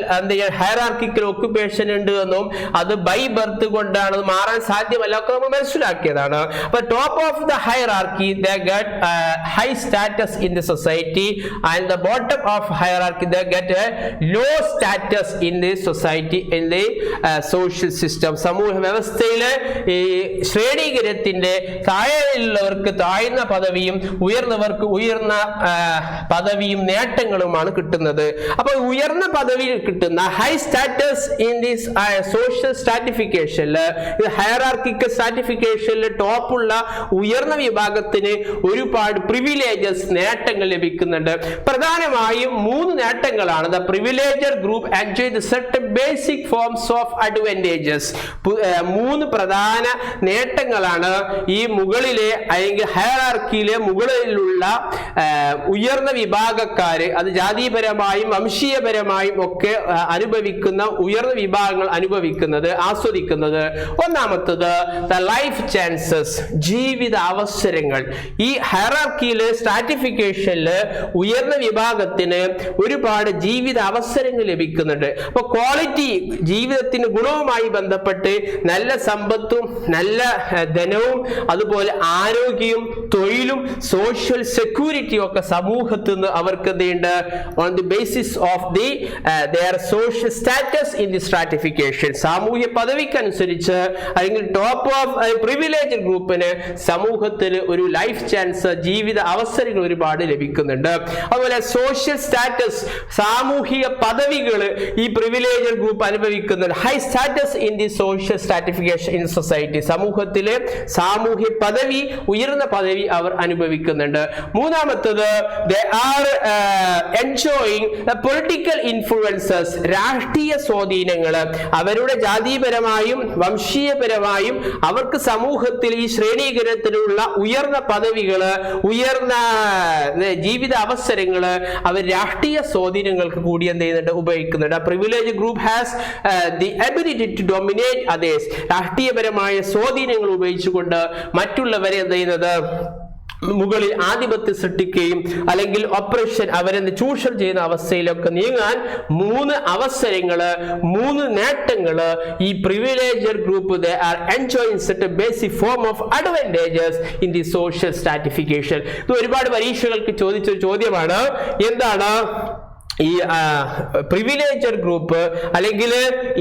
ഹയറാർക്കിക്കൽ ഒക്കുപേഷൻ ഉണ്ട് എന്നും അത് ബൈ ബർത്ത് കൊണ്ടാണ്, മാറാൻ സാധ്യമല്ല ഒക്കെ നമ്മൾ മനസ്സിലാക്കിയതാണ്. അപ്പൊ top of the hierarchy they get high status in the society and the bottom of hierarchy they get a low status in the society in the social system. സമൂഹ വ്യവസ്ഥയിലെ ഈ ശ്രേണീകരണത്തിന്റെ താഴെയുള്ളവർക്ക് താഴ്ന്ന പദവിയും ഉയർന്നവർക്ക് ഉയർന്ന പദവിയും നേട്ടങ്ങളുമാണ് കിട്ടുന്നത്. അപ്പോൾ ഉയർന്ന പദവി കിട്ടുന്ന high status in this social സ്ട്രാറ്റിഫിക്കേഷനില്, ഹയറാർക്കിക്കൽ സ്ട്രാറ്റിഫിക്കേഷനിൽ ടോപ്പുള്ള ഉയർന്ന വിഭാഗത്തിന് ഒരുപാട് പ്രിവിലേജസ്, നേട്ടങ്ങൾ ലഭിക്കുന്നുണ്ട്. പ്രധാനമായും 3 നേട്ടങ്ങളാണ്. The privileged group enjoy the certain basic forms of advantages. 3 പ്രധാന നേട്ടങ്ങളാണ് ഈ മുകളിലെ അല്ലെങ്കിൽ ഹയറാർക്കിയിലെ മുകളിലുള്ള ഉയർന്ന വിഭാഗക്കാര്, അത് ജാതിപരമായും വംശീയപരമായും ഒക്കെ അനുഭവിക്കുന്ന ഉയർന്ന വിഭാഗങ്ങൾ അനുഭവിക്കുന്നത്, ആസ്വദിക്കുന്നത്. ഒന്നാമത്തത് ദ ലൈഫ് ചാൻസസ്, ജീവിത അവസരങ്ങൾ. ഈ ഹയറാർക്കിയിലെ സ്ട്രാറ്റിഫിക്കേഷനില് ഉയർന്ന വിഭാഗത്തിന് ഒരുപാട് ജീവിത അവസരങ്ങൾ ലഭിക്കുന്നുണ്ട്. അപ്പൊ ക്വാളിറ്റി, ജീവിതത്തിന് ഗുണവുമായി ബന്ധപ്പെട്ട് നല്ല സമ്പത്തും നല്ല ധനവും അതുപോലെ ആരോഗ്യവും തൊഴിലും സോഷ്യൽ സെക്യൂരിറ്റിയും ഒക്കെ സമൂഹത്തിൽ നിന്ന് അവർക്ക് എന്തുണ്ട്, on the basis of the their social status in the stratification, സാമൂഹ്യ പദവിക്കനുസരിച്ച് അല്ലെങ്കിൽ ടോപ്പ് ഓഫ് പ്രിവിലേജ് ഗ്രൂപ്പിന് സമൂഹത്തിൽ ഒരു ലൈഫ് ചാൻസ്, ജീവിത അവസരങ്ങൾ ഒരുപാട് ലഭിക്കുന്നുണ്ട്. അതുപോലെ സോഷ്യൽ സ്റ്റാറ്റസ്, സാമൂഹിക പദവികൾ ഈ പ്രിവിലേജ് ഗ്രൂപ്പ് അനുഭവിക്കുന്നുണ്ട്. High status in the social stratification in society, സമൂഹത്തിലെ സാമൂഹ്യ പദവി, ഉയർന്ന പദവി അവർ അനുഭവിക്കുന്നുണ്ട്. മൂന്നാമത്തത് they are enjoying the political influences, രാഷ്ട്രീയ സ്വാധീനങ്ങൾ. അവരുടെ ജാതിപരമായും വംശീയപരമായും അവർക്ക് സമൂഹത്തിൽ ഈ ശ്രേണീകരണത്തിലുള്ള ഉയർന്ന പദവികള്, ഉയർന്ന ജീവിത അവസരങ്ങള് അവർ രാഷ്ട്രീയ സ്വാധീനങ്ങൾക്ക് കൂടി എന്ത് ചെയ്യുന്നുണ്ട്, ഉപയോഗിക്കുന്നുണ്ട്. Privilege group has the ability to dominate others, രാഷ്ട്രീയപരമായ സ്വാധീനങ്ങൾ ഉപയോഗിച്ചുകൊണ്ട് മറ്റുള്ളവരെ എന്ത് ചെയ്യുന്നത്, മുകളിൽ ആധിപത്യം സൃഷ്ടിക്കുകയും അല്ലെങ്കിൽ ഓപ്പറേഷൻ അവരെ ചൂഷണം ചെയ്യുന്ന അവസ്ഥയിലൊക്കെ നീങ്ങാൻ 3 അവസരങ്ങള്, 3 നേട്ടങ്ങള് ഈ പ്രിവിലേജർ group they are enjoying such a basic form of advantages in the social stratification. ഇത് ഒരുപാട് പരീക്ഷകൾക്ക് ചോദിച്ചൊരു ചോദ്യമാണ്. എന്താണ് ഈ പ്രിവിലേജഡ് ഗ്രൂപ്പ് അല്ലെങ്കിൽ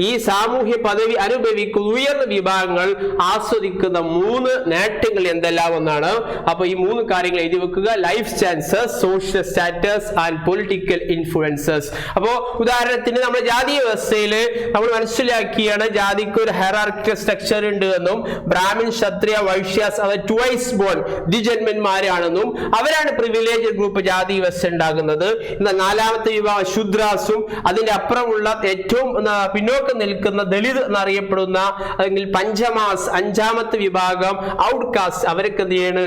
ഈ സാമൂഹ്യ പദവി അനുഭവിക്കുന്ന ഉയർന്ന വിഭാഗങ്ങൾ ആസ്വദിക്കുന്ന 3 നേട്ടങ്ങൾ എന്തെല്ലാം എന്നാണ്. അപ്പൊ ഈ 3 കാര്യങ്ങൾ എഴുതി വെക്കുക. Life chances, social status and political influences. അപ്പോ ഉദാഹരണത്തിന് നമ്മുടെ ജാതീയ വ്യവസ്ഥയിൽ നമ്മൾ മനസ്സിലാക്കിയാണ് ജാതിക്ക് ഒരു ഹൈറാർക്കിക്കൽ സ്ട്രക്ചർ ഉണ്ട് എന്നും ബ്രാഹ്മിൺ, ക്ഷത്രിയ, വൈശ്യാസ് അവർ ട്വൈസ് ബോൺ ദ്വിജന്മന്മാരാണെന്നും അവരാണ് പ്രിവിലേജഡ് ഗ്രൂപ്പ് ജാതീയ വ്യവസ്ഥ ഉണ്ടാകുന്നത്. എന്നാൽ 4ാമത്തെ വിഭാഗം ശൂദ്രാസും അതിന്റെ അപ്പുറമുള്ള ഏറ്റവും പിന്നോക്കം നിൽക്കുന്ന ദളിത് എന്നറിയപ്പെടുന്ന അല്ലെങ്കിൽ പഞ്ചമാസ് 5ാമത്തെ വിഭാഗം ഔട്ട്കാസ്റ്റ് അവരൊക്കെ എന്ത് ചെയ്യാണ്?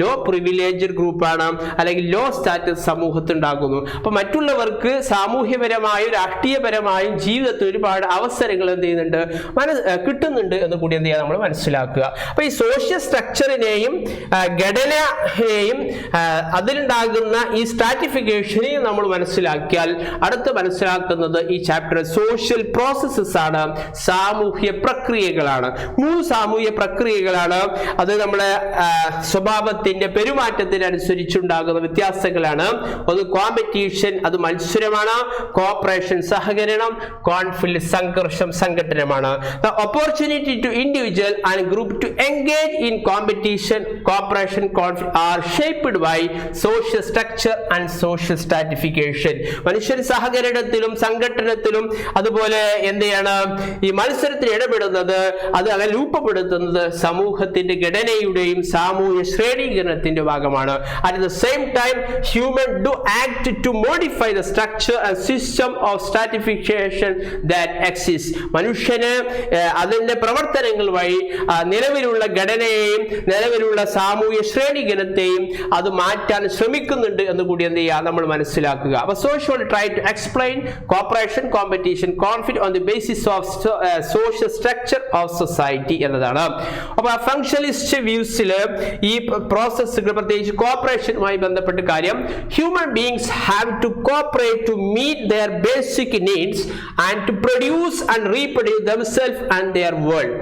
ലോ പ്രിവിലേജഡ് ഗ്രൂപ്പാണ് അല്ലെങ്കിൽ ലോ സ്റ്റാറ്റസ് സമൂഹത്തിൽ ഉണ്ടാകുന്നു. അപ്പൊ മറ്റുള്ളവർക്ക് സാമൂഹ്യപരമായും രാഷ്ട്രീയപരമായും ജീവിതത്തിൽ ഒരുപാട് അവസരങ്ങൾ എന്ത് ചെയ്യുന്നുണ്ട്? കിട്ടുന്നുണ്ട് എന്ന് കൂടി എന്ത് ചെയ്യാൻ നമ്മൾ മനസ്സിലാക്കുക. അപ്പൊ ഈ സോഷ്യൽ സ്ട്രക്ചറിനെയും ഘടനയെയും അതിലുണ്ടാകുന്ന ഈ സ്ട്രാറ്റിഫിക്കേഷനെയും നമ്മൾ മനസ്സിലാക്കിയാൽ അടുത്ത് മനസ്സിലാക്കുന്നത് ഈ ചാപ്റ്റർ സോഷ്യൽ പ്രോസസ്സസ് ആണ്, സാമൂഹ്യ പ്രക്രിയകളാണ്. 3 സാമൂഹ്യ പ്രക്രിയകളാണ്. അത് നമ്മുടെ സ്വഭാവത്തിന്റെ പെരുമാറ്റത്തിനനുസരിച്ചുണ്ടാകുന്ന വ്യത്യാസങ്ങളാണ്. ഒന്ന് കോമ്പറ്റീഷൻ, അത് മത്സരമാണ്. കോഓപ്പറേഷൻ, സഹകരണം. കോൺഫ്ലിക്റ്റ്, സംഘർഷം, സംഘടനമാണ്. The opportunity to individual and group to engage in competition, cooperation, conflict are shaped by social structure and social stratification. മനുഷ്യൻ സഹകരണത്തിലും സംഘടനത്തിലും അതുപോലെ എന്ത് ചെയ്യാണ്? ഈ മത്സരത്തിൽ ഇടപെടുന്നത് അത് അങ്ങനെ രൂപപ്പെടുത്തുന്നത് സമൂഹത്തിന്റെ ഘടനയുടെയും സാമൂഹ്യ ശ്രേണീകരണത്തിന്റെ ഭാഗമാണ്. At the same time, human do act to modify the structure and system of stratification that exists. മനുഷ്യന് അതിന്റെ പ്രവർത്തനങ്ങൾ വഴി നിലവിലുള്ള ഘടനയെയും നിലവിലുള്ള സാമൂഹ്യ ശ്രേണീകരണത്തെയും അത് മാറ്റാൻ ശ്രമിക്കുന്നുണ്ട് എന്ന് കൂടി എന്ത് ചെയ്യുക? നമ്മൾ മനസ്സിലാക്കുക. അപ്പൊ social try to explain cooperation, competition, conflict on the basis of social structure of society എന്നതാണ്. അപ്പൊ ഫങ്ഷണലിസ്റ്റ് വ്യൂസിൽ ഈ പ്രോസസ്സുകൾ പ്രത്യേകിച്ച് കോപ്പറേഷനുമായി ബന്ധപ്പെട്ട കാര്യം human beings have to cooperate to meet their basic needs and to produce and reproduce themselves and their world.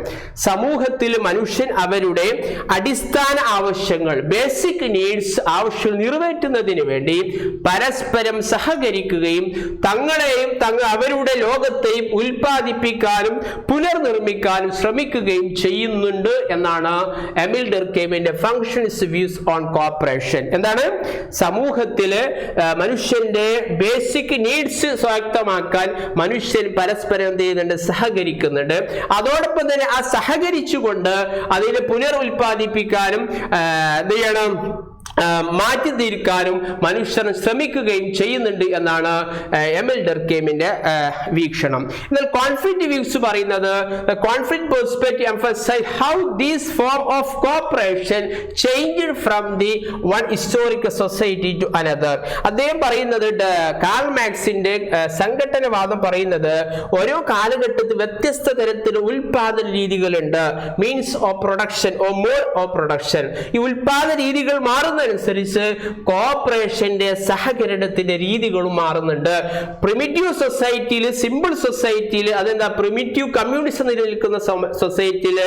സമൂഹത്തിൽ മനുഷ്യൻ അവരുടെ അടിസ്ഥാന ആവശ്യങ്ങൾ, ബേസിക് നീഡ്സ് ആവശ്യങ്ങൾ നിറവേറ്റുന്നതിന് വേണ്ടി പരസ്പരം സഹകരിക്കുകയും തങ്ങളെയും അവരുടെ ലോകത്തെയും ഉൽപ്പാദിപ്പിക്കാനും പുനർനിർമ്മിക്കാനും ശ്രമിക്കുകയും ചെയ്യുന്നുണ്ട് എന്നാണ് എമിൽ ഡർകെയ്മിന്റെ ഫങ്ഷണലിസ്റ്റ് വ്യൂസ് ഓൺ കോപ്പറേഷൻ. എന്താണ്? സമൂഹത്തില് മനുഷ്യന്റെ ബേസിക് നീഡ്സ് സ്വായത്തമാക്കാൻ മനുഷ്യൻ പരസ്പരം എന്ത് ചെയ്യുന്നുണ്ട്? സഹകരിക്കുന്നുണ്ട്. അതോടൊപ്പം തന്നെ ആ സഹകരിച്ചുകൊണ്ട് അതിനെ പുനരുൽപ്പാദിപ്പിക്കാനും എന്ത് ചെയ്യണം? മാറ്റി തീർക്കാനും മനുഷ്യർ ശ്രമിക്കുകയും ചെയ്യുന്നുണ്ട് എന്നാണ് എമിൽ ഡർകെയ്മിന്റെ വീക്ഷണം. എന്നാൽ കോൺഫ്ലിക്റ്റ് വ്യൂസ് പറയുന്നത് conflict perspective emphasize how this form of cooperation changed from the one historical society to another. അദ്ദേഹം പറയുന്നത് കാൾ മാർക്സിന്റെ സംഘടനവാദം പറയുന്നത് ഓരോ കാലഘട്ടത്തിൽ വ്യത്യസ്ത തരത്തിലുള്ള ഉൽപാദന രീതികളുണ്ട്. Means of production or mode of production. ഈ ഉൽപാദന രീതികൾ മാറുന്ന അനുസരിച്ച് കോഓപ്പറേഷന്റെ സഹകരണത്തിന്റെ രീതികളും മാറുന്നുണ്ട്. പ്രിമിറ്റീവ് സൊസൈറ്റിയിൽ, സിമ്പിൾ സൊസൈറ്റിയിൽ, അതെന്താ പ്രിമിറ്റീവ് കമ്മ്യൂണിസം നിലനിൽക്കുന്ന സൊസൈറ്റിയിൽ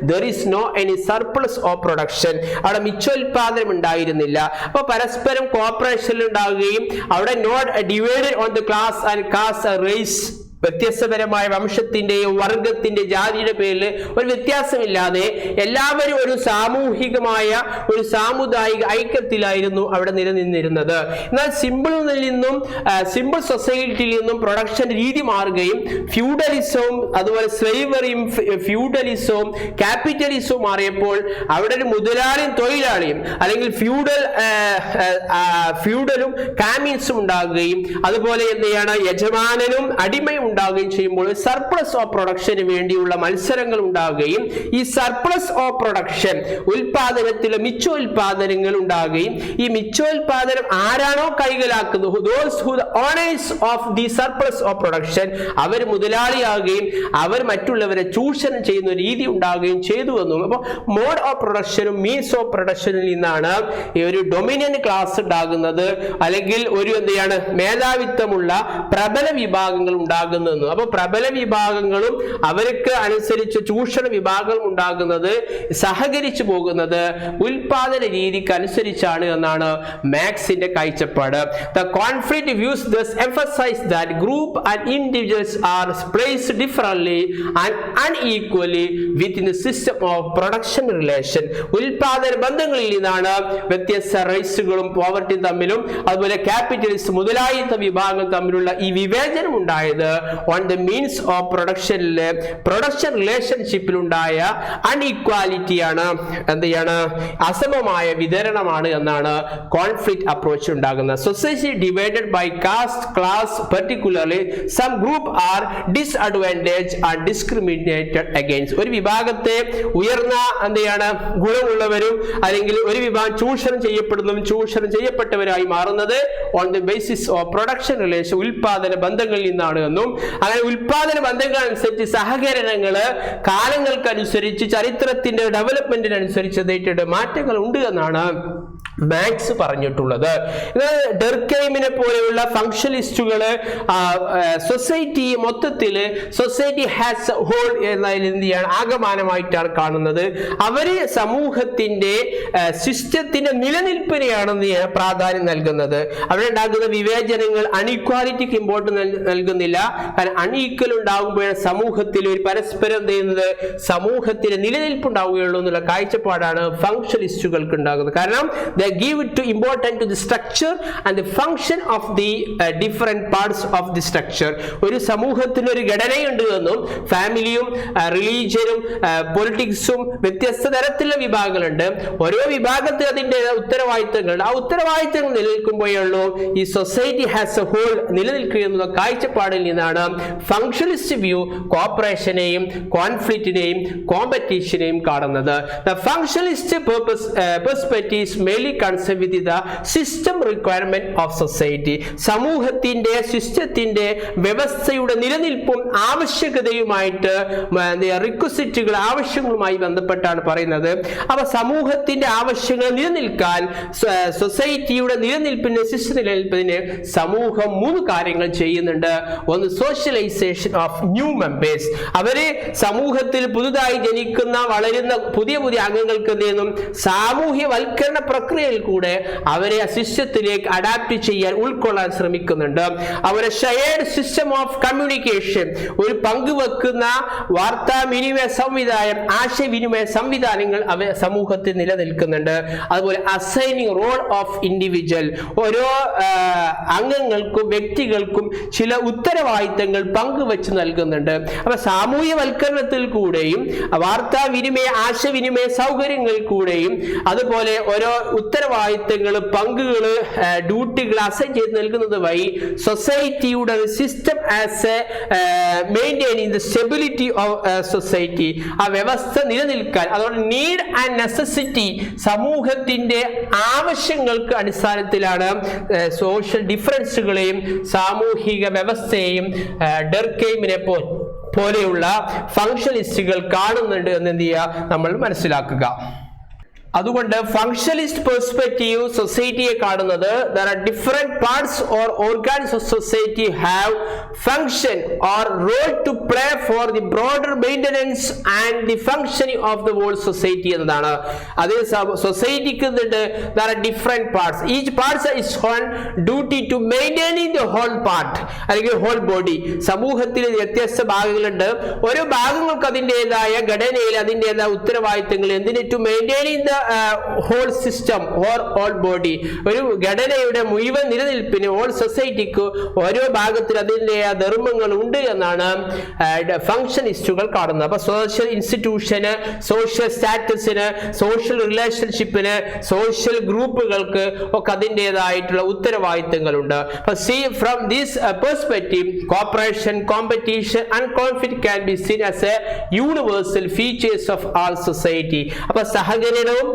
there is no any surplus of production. അവിടെ മിച്ചോൽപാദനം ഉണ്ടായിരുന്നില്ല. അപ്പൊ പരസ്പരം കോഓപ്പറേഷൻ ഉണ്ടാവുകയും അവിടെ not divided on the class and caste race, വ്യത്യസ്തപരമായ വംശത്തിന്റെയോ വർഗത്തിന്റെ ജാതിയുടെ പേരിൽ ഒരു വ്യത്യാസമില്ലാതെ എല്ലാവരും ഒരു സാമൂഹികമായ ഒരു സാമുദായിക ഐക്യത്തിലായിരുന്നു അവിടെ നിലനിന്നിരുന്നത്. എന്നാൽ സിമ്പിൾ സൊസൈറ്റിയിൽ നിന്നും പ്രൊഡക്ഷൻ രീതി മാറുകയും ഫ്യൂഡലിസവും അതുപോലെ സ്ലേവറിയും ഫ്യൂഡലിസവും ക്യാപിറ്റലിസവും മാറിയപ്പോൾ അവിടെ ഒരു മുതലാളിയും തൊഴിലാളിയും അല്ലെങ്കിൽ ഫ്യൂഡലും കാമീൻസും ഉണ്ടാകുകയും അതുപോലെ എന്ത് ചെയ്യാണ് യജമാനനും അടിമയും ഉണ്ടാവുകയും ചെയ്യുമ്പോൾ സർപ്ലസ് ഓഫ് പ്രൊഡക്ഷന് വേണ്ടിയുള്ള മത്സരങ്ങൾ ഉണ്ടാവുകയും ഈ സർപ്ലസ് ഓഫ് പ്രൊഡക്ഷൻ ഉൽപാദനത്തിലെ മിച്ചോൽപാദനങ്ങൾ ഉണ്ടാവുകയും ഈ മിച്ചോൽപാദനം ആരാണോ കൈകലാക്കുന്നത് those who the owners of the surplus of production അവർ മുതലാളിയാവുകയും അവർ മറ്റുള്ളവരെ ചൂഷണം ചെയ്യുന്ന രീതി ഉണ്ടാവുകയും ചെയ്തു എന്നും. അപ്പോൾ മോഡ് ഓഫ് പ്രൊഡക്ഷനും മീൻസ് ഓഫ് പ്രൊഡക്ഷനിൽ നിന്നാണ് ഈ ഒരു ഡൊമിനന്റ് ക്ലാസ് ഉണ്ടാകുന്നത് അല്ലെങ്കിൽ ഒരു എന്താണ് മേധാവിത്വമുള്ള പ്രബല വിഭാഗങ്ങൾ ഉണ്ടാകുന്നത് ഉണ്ടാകുന്നത്. അപ്പൊ പ്രബല വിഭാഗങ്ങളും അവർക്ക് അനുസരിച്ച് ചൂഷണ വിഭാഗം ഉണ്ടാകുന്നത് സഹകരിച്ചു പോകുന്നത് ഉൽപാദന രീതിക്ക് അനുസരിച്ചാണ് എന്നാണ് മാർക്സിന്റെ കാഴ്ചപ്പാട്. The conflict views thus emphasize that group and individuals are placed differently and unequally within the system of production relation. ഉൽപാദന ബന്ധങ്ങളിൽ നിന്നാണ് വ്യത്യസ്ത റൈസുകളും പോവർട്ടിയും തമ്മിലും അതുപോലെ ക്യാപിറ്റലിസ്റ്റ് മുതലാളിത്ത വിഭാഗങ്ങൾ തമ്മിലുള്ള ഈ വിവേചനം ഉണ്ടായത് ഓൺ ദ മീൻസ് ഓഫ് പ്രൊഡക്ഷനിലെ പ്രൊഡക്ഷൻ റിലേഷൻഷിപ്പിലുണ്ടായ അൺഈക്വാലിറ്റിയാണ്, എന്താണ്, അസമമായ വിതരണമാണ് എന്നാണ് കോൺഫ്ലിക്റ്റ് അപ്രോച്ച് ഉണ്ടാകുന്നത്. Society divided by caste class particularly some group are disadvantaged and discriminated against. ഒരു വിഭാഗത്തെ ഉയർന്ന ഗുണമുള്ളവരും അല്ലെങ്കിൽ ഒരു വിഭാഗം ചൂഷണം ചെയ്യപ്പെടുന്നതും ചൂഷണം ചെയ്യപ്പെട്ടവരായി മാറുന്നത് on the basis of production relation ഉൽപാദന ബന്ധങ്ങളിൽ നിന്നാണ് എന്നും അങ്ങനെ ഉൽപാദന ബന്ധങ്ങൾ അനുസരിച്ച് സഹകരണങ്ങള് കാലങ്ങൾക്കനുസരിച്ച് ചരിത്രത്തിന്റെ ഡെവലപ്മെന്റിനനുസരിച്ച് മാറ്റങ്ങൾ ഉണ്ട് എന്നാണ് മാർക്സ് പറഞ്ഞിട്ടുള്ളത്. ഡർക്കെയ്മിനെ പോലെയുള്ള ഫങ്ഷണലിസ്റ്റുകള് സൊസൈറ്റി മൊത്തത്തില് സൊസൈറ്റി ഹാസ് ഹോൾ എന്നതിലാണ് ആകമാനമായിട്ടാണ് കാണുന്നത്. അവര് സമൂഹത്തിന്റെ സിസ്റ്റത്തിന്റെ നിലനിൽപ്പിനെയാണ് പ്രാധാന്യം നൽകുന്നത്. അവിടെ ഉണ്ടാകുന്ന വിവേചനങ്ങൾ അൺഈക്വാലിറ്റിക്ക് ഇമ്പോർട്ടൻസ് നൽകുന്നില്ല. കാരണം അൺഈക്വൽ ഉണ്ടാകുമ്പോഴാണ് സമൂഹത്തിൽ ഒരു പരസ്പരം ചെയ്യുന്നത് സമൂഹത്തിന്റെ നിലനിൽപ്പ് ഉണ്ടാവുകയുള്ളൂ എന്നുള്ള കാഴ്ചപ്പാടാണ് ഫങ്ഷണലിസ്റ്റുകൾക്ക് ഉണ്ടാകുന്നത്. കാരണം give it to important to the structure and the function of the different parts of the structure. ഒരു സമൂഹത്തിന് ഒരു ഘടനയുണ്ട് എന്നും ഫാമിലിയും റിലീജിയനും പൊളിറ്റിക്സും വ്യത്യസ്ത തരത്തിലുള്ള വിഭാഗങ്ങളുണ്ട്. ഓരോ വിഭാഗത്തിൽ അതിന്റെ ഉത്തരവാദിത്തങ്ങളുണ്ട്. ആ ഉത്തരവാദിത്തങ്ങൾ നിലനിൽക്കുമ്പോഴുള്ളൂ ഈ സൊസൈറ്റി ഹാസ് എ ഹോൾ നിലനിൽക്കുക എന്നുള്ള കാഴ്ചപ്പാടിൽ നിന്നാണ് ഫങ്ഷണലിസ്റ്റ് വ്യൂ കോപ്പറേഷനെയും കോൺഫ്ലിക്റ്റിനെയും കോമ്പറ്റീഷനെയും കാണുന്നത്. The functionalist perspective is mainly concerned with the system requirement of society. സമൂഹത്തിന്റെ സിസ്റ്റത്തിന്റെ വ്യവസ്ഥയുടെ നിലനിൽപ്പും ആവശ്യകതയുമായിട്ട് റിക്വസിറ്റുകൾ ആവശ്യങ്ങളുമായി ബന്ധപ്പെട്ടാണ് പറയുന്നത്. അവ സമൂഹത്തിന്റെ ആവശ്യങ്ങൾ നിലനിൽക്കാൻ സൊസൈറ്റിയുടെ നിലനിൽപ്പിന് സിസ്റ്റം നിലനിൽപ്പിന് സമൂഹം 3 കാര്യങ്ങൾ ചെയ്യുന്നുണ്ട്. ഒന്ന് സോഷ്യലൈസേഷൻ ഓഫ് ന്യൂ മെമ്പേഴ്സ്. അവര് സമൂഹത്തിൽ പുതുതായി ജനിക്കുന്ന വളരുന്ന പുതിയ അംഗങ്ങൾക്ക് എന്ത് ചെയ്യുന്നു സാമൂഹ്യവൽക്കരണ പ്രക്രിയയിൽ കൂടെ അവരെ സിസ്റ്റത്തിലേക്ക് അഡാപ്റ്റ് ചെയ്യാൻ ഉൾക്കൊള്ളാൻ ശ്രമിക്കുന്നുണ്ട്. അവരെ ഷെയർഡ് സിസ്റ്റം ഓഫ് കമ്മ്യൂണിക്കേഷൻ ഒരു പങ്കുവെക്കുന്ന വാർത്താവിനിമയ സംവിധാനം ആശയവിനിമയ സംവിധാനങ്ങൾ അവ സമൂഹത്തിൽ നിലനിൽക്കുന്നുണ്ട്. അതുപോലെ അസൈനിങ് റോൾ ഓഫ് ഇൻഡിവിജ്വൽ ഓരോ അംഗങ്ങൾക്കും വ്യക്തികൾക്കും ചില ഉത്തരവാദിത്തങ്ങൾ പങ്കുവെച്ച് നൽകുന്നുണ്ട്. അപ്പൊ സാമൂഹ്യവൽക്കരണത്തിൽ കൂടെയും വാർത്താവിനിമയ ആശയവിനിമയ സൗകര്യങ്ങളിൽ കൂടെയും അതുപോലെ ഓരോ ഉത്തരവാദിത്തങ്ങൾ പങ്കുകൾ ഡ്യൂട്ടികൾ അസൈൻ ചെയ്ത് നൽകുന്നത് വഴി സൊസൈറ്റിയുടെ system as maintaining the stability of society ആ വ്യവസ്ഥ നിലനിൽക്കാൻ അതുകൊണ്ട് നീഡ് ആൻഡ് നെസസിറ്റി സമൂഹത്തിന്റെ ആവശ്യങ്ങൾക്ക് അടിസ്ഥാനത്തിലാണ് സോഷ്യൽ ഡിഫറൻസുകളെയും സാമൂഹിക വ്യവസ്ഥയെയും ഡർക്കെയ്മിനെ പോലെയുള്ള ഫങ്ഷണലിസ്റ്റുകൾ കാണുന്നുണ്ട് എന്ന് എന്ത് ചെയ്യുക നമ്മൾ മനസ്സിലാക്കുക. അതുകൊണ്ട് ഫങ്ഷണലിസ്റ്റ് പെർസ്പെക്റ്റീവ് സൊസൈറ്റിയെ കാണുന്നത് there are different parts or organs of society have function or role to play for the broader maintenance and the functioning of the whole society എന്നതാണ്. അത് സൊസൈറ്റിക്ക് there are different parts, each part is on duty to maintaining the whole part അല്ലെങ്കിൽ whole body. സമൂഹത്തിൽ വ്യത്യസ്ത ഭാഗങ്ങളുണ്ട്. ഓരോ ഭാഗങ്ങൾക്ക് അതിൻ്റെതായ ഘടനയിൽ അതിൻ്റെതായ ഉത്തരവാദിത്തങ്ങൾ എന്തിന് to maintaining the whole system or whole body ഒരു ഘടനയുടെ മുഴുവൻ നിലനിൽപ്പിന് ഓൾ സൊസൈറ്റിക്ക് ഓരോ ഭാഗത്തിൽ അതിൻ്റെ ധർമ്മങ്ങൾ ഉണ്ട് എന്നാണ് ഫങ്ഷണിസ്റ്റുകൾ കാണുന്നത്. അപ്പൊ സോഷ്യൽ ഇൻസ്റ്റിറ്റ്യൂഷന് സോഷ്യൽ സ്റ്റാറ്റസിന് സോഷ്യൽ റിലേഷൻഷിപ്പിന് സോഷ്യൽ ഗ്രൂപ്പുകൾക്ക് ഒക്കെ അതിൻ്റെതായിട്ടുള്ള ഉത്തരവാദിത്തങ്ങളുണ്ട്. അപ്പൊ see from this perspective cooperation competition and conflict can be seen as a universal features of all society. അപ്പൊ സഹകരണവും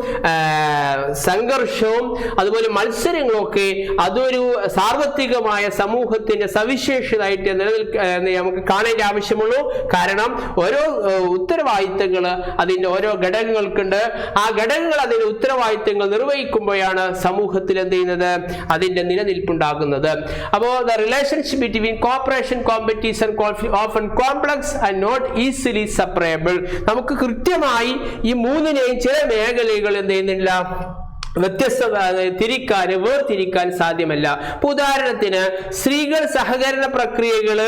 സംഘർഷവും അതുപോലെ മത്സരങ്ങളും ഒക്കെ അതൊരു സാർവത്രികമായ സമൂഹത്തിന്റെ സവിശേഷതയായിട്ട് നമുക്ക് കാണേണ്ട ആവശ്യമുള്ളൂ. കാരണം ഓരോ ഉത്തരവാദിത്തങ്ങൾ അതിന്റെ ഓരോ ഘടകങ്ങൾക്കുണ്ട്. ആ ഘടകങ്ങൾ അതിന്റെ ഉത്തരവാദിത്തങ്ങൾ നിർവഹിക്കുമ്പോഴാണ് സമൂഹത്തിൽ എന്ത് ചെയ്യുന്നത്, അതിന്റെ നിലനിൽപ്പുണ്ടാകുന്നത്. അപ്പോൾ the relationship between cooperation, competition, often complex and not easily separable. നമുക്ക് കൃത്യമായി ഈ മൂന്നിനെയും ചില മേഖലകൾ എന്ത് ചെയ്യുന്നില്ല, വ്യത്യസ്ത വേർതിരിക്കാൻ സാധ്യമല്ല. ഉദാഹരണത്തിന് സ്ത്രീകൾ സഹകരണ പ്രക്രിയകൾ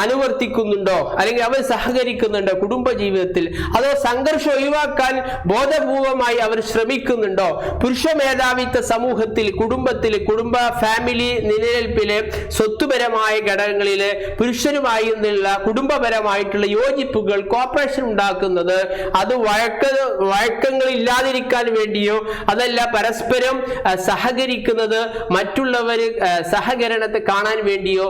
അനുവർത്തിക്കുന്നുണ്ടോ, അല്ലെങ്കിൽ അവർ സഹകരിക്കുന്നുണ്ടോ കുടുംബ ജീവിതത്തിൽ, അതോ സംഘർഷം ഒഴിവാക്കാൻ ബോധപൂർവമായി അവർ ശ്രമിക്കുന്നുണ്ടോ? പുരുഷ മേധാവിത്വ സമൂഹത്തിൽ, കുടുംബ ഫാമിലി നിലനിൽപ്പിലെ സ്വത്തുപരമായ ഘടകങ്ങളിലെ പുരുഷനുമായി കുടുംബപരമായിട്ടുള്ള യോജിപ്പുകൾ കോപ്പറേഷൻ ഉണ്ടാക്കുന്നത് അത് വഴക്കങ്ങൾ ഇല്ലാതിരിക്കാൻ വേണ്ടിയോ അതല്ല പരസ്പരം സഹകരിക്കുന്നത് മറ്റുള്ളവർ സഹകരണത്തെ കാണാൻ വേണ്ടിയോ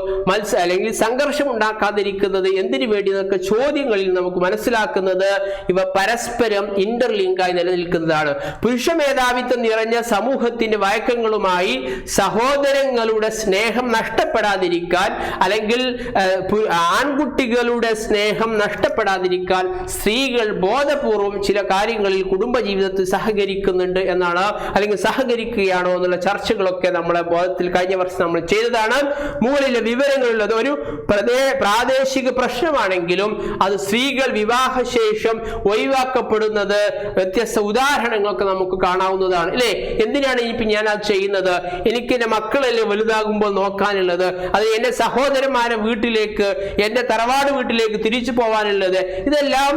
അല്ലെങ്കിൽ സംഘർഷം ഉണ്ടാക്കാതിരിക്കുന്നത് എന്തിനു വേണ്ടി എന്നൊക്കെ ചോദ്യങ്ങളിൽ നമുക്ക് മനസ്സിലാക്കുന്നത് ഇവ പരസ്പരം ഇന്റർലിങ്കായി നിലനിൽക്കുന്നതാണ്. പുരുഷ മേധാവിത്വം നിറഞ്ഞ സമൂഹത്തിന്റെ വഴക്കങ്ങളുമായി സഹോദരങ്ങളുടെ സ്നേഹം നഷ്ടപ്പെടാതിരിക്കാൻ, അല്ലെങ്കിൽ ആൺകുട്ടികളുടെ സ്നേഹം നഷ്ടപ്പെടാതിരിക്കാൻ സ്ത്രീകൾ ബോധപൂർവം ചില കാര്യങ്ങളിൽ കുടുംബജീവിതത്തിൽ സഹകരിക്കുന്നുണ്ട് എന്നാണ്, അല്ലെങ്കിൽ സഹകരിക്കുകയാണോ എന്നുള്ള ചർച്ചകളൊക്കെ നമ്മളെ ബോധത്തിൽ കഴിഞ്ഞ വർഷം നമ്മൾ ചെയ്തതാണ്. മുകളിലെ വിവരങ്ങളുള്ളത് ഒരു പ്രാദേശിക പ്രശ്നമാണെങ്കിലും അത് സ്ത്രീകൾ വിവാഹശേഷം ഒഴിവാക്കപ്പെടുന്നത് വ്യത്യസ്ത ഉദാഹരണങ്ങളൊക്കെ നമുക്ക് കാണാവുന്നതാണ് അല്ലേ. എന്തിനാണ് ഇനിയിപ്പോ ഞാൻ അത് ചെയ്യുന്നത്? എനിക്ക് എന്റെ മക്കളല്ലേ വലുതാകുമ്പോൾ നോക്കാനുള്ളത്, അത് എന്റെ സഹോദരന്മാരെ വീട്ടിലേക്ക്, എന്റെ തറവാട് വീട്ടിലേക്ക് തിരിച്ചു പോകാനുള്ളത്. ഇതെല്ലാം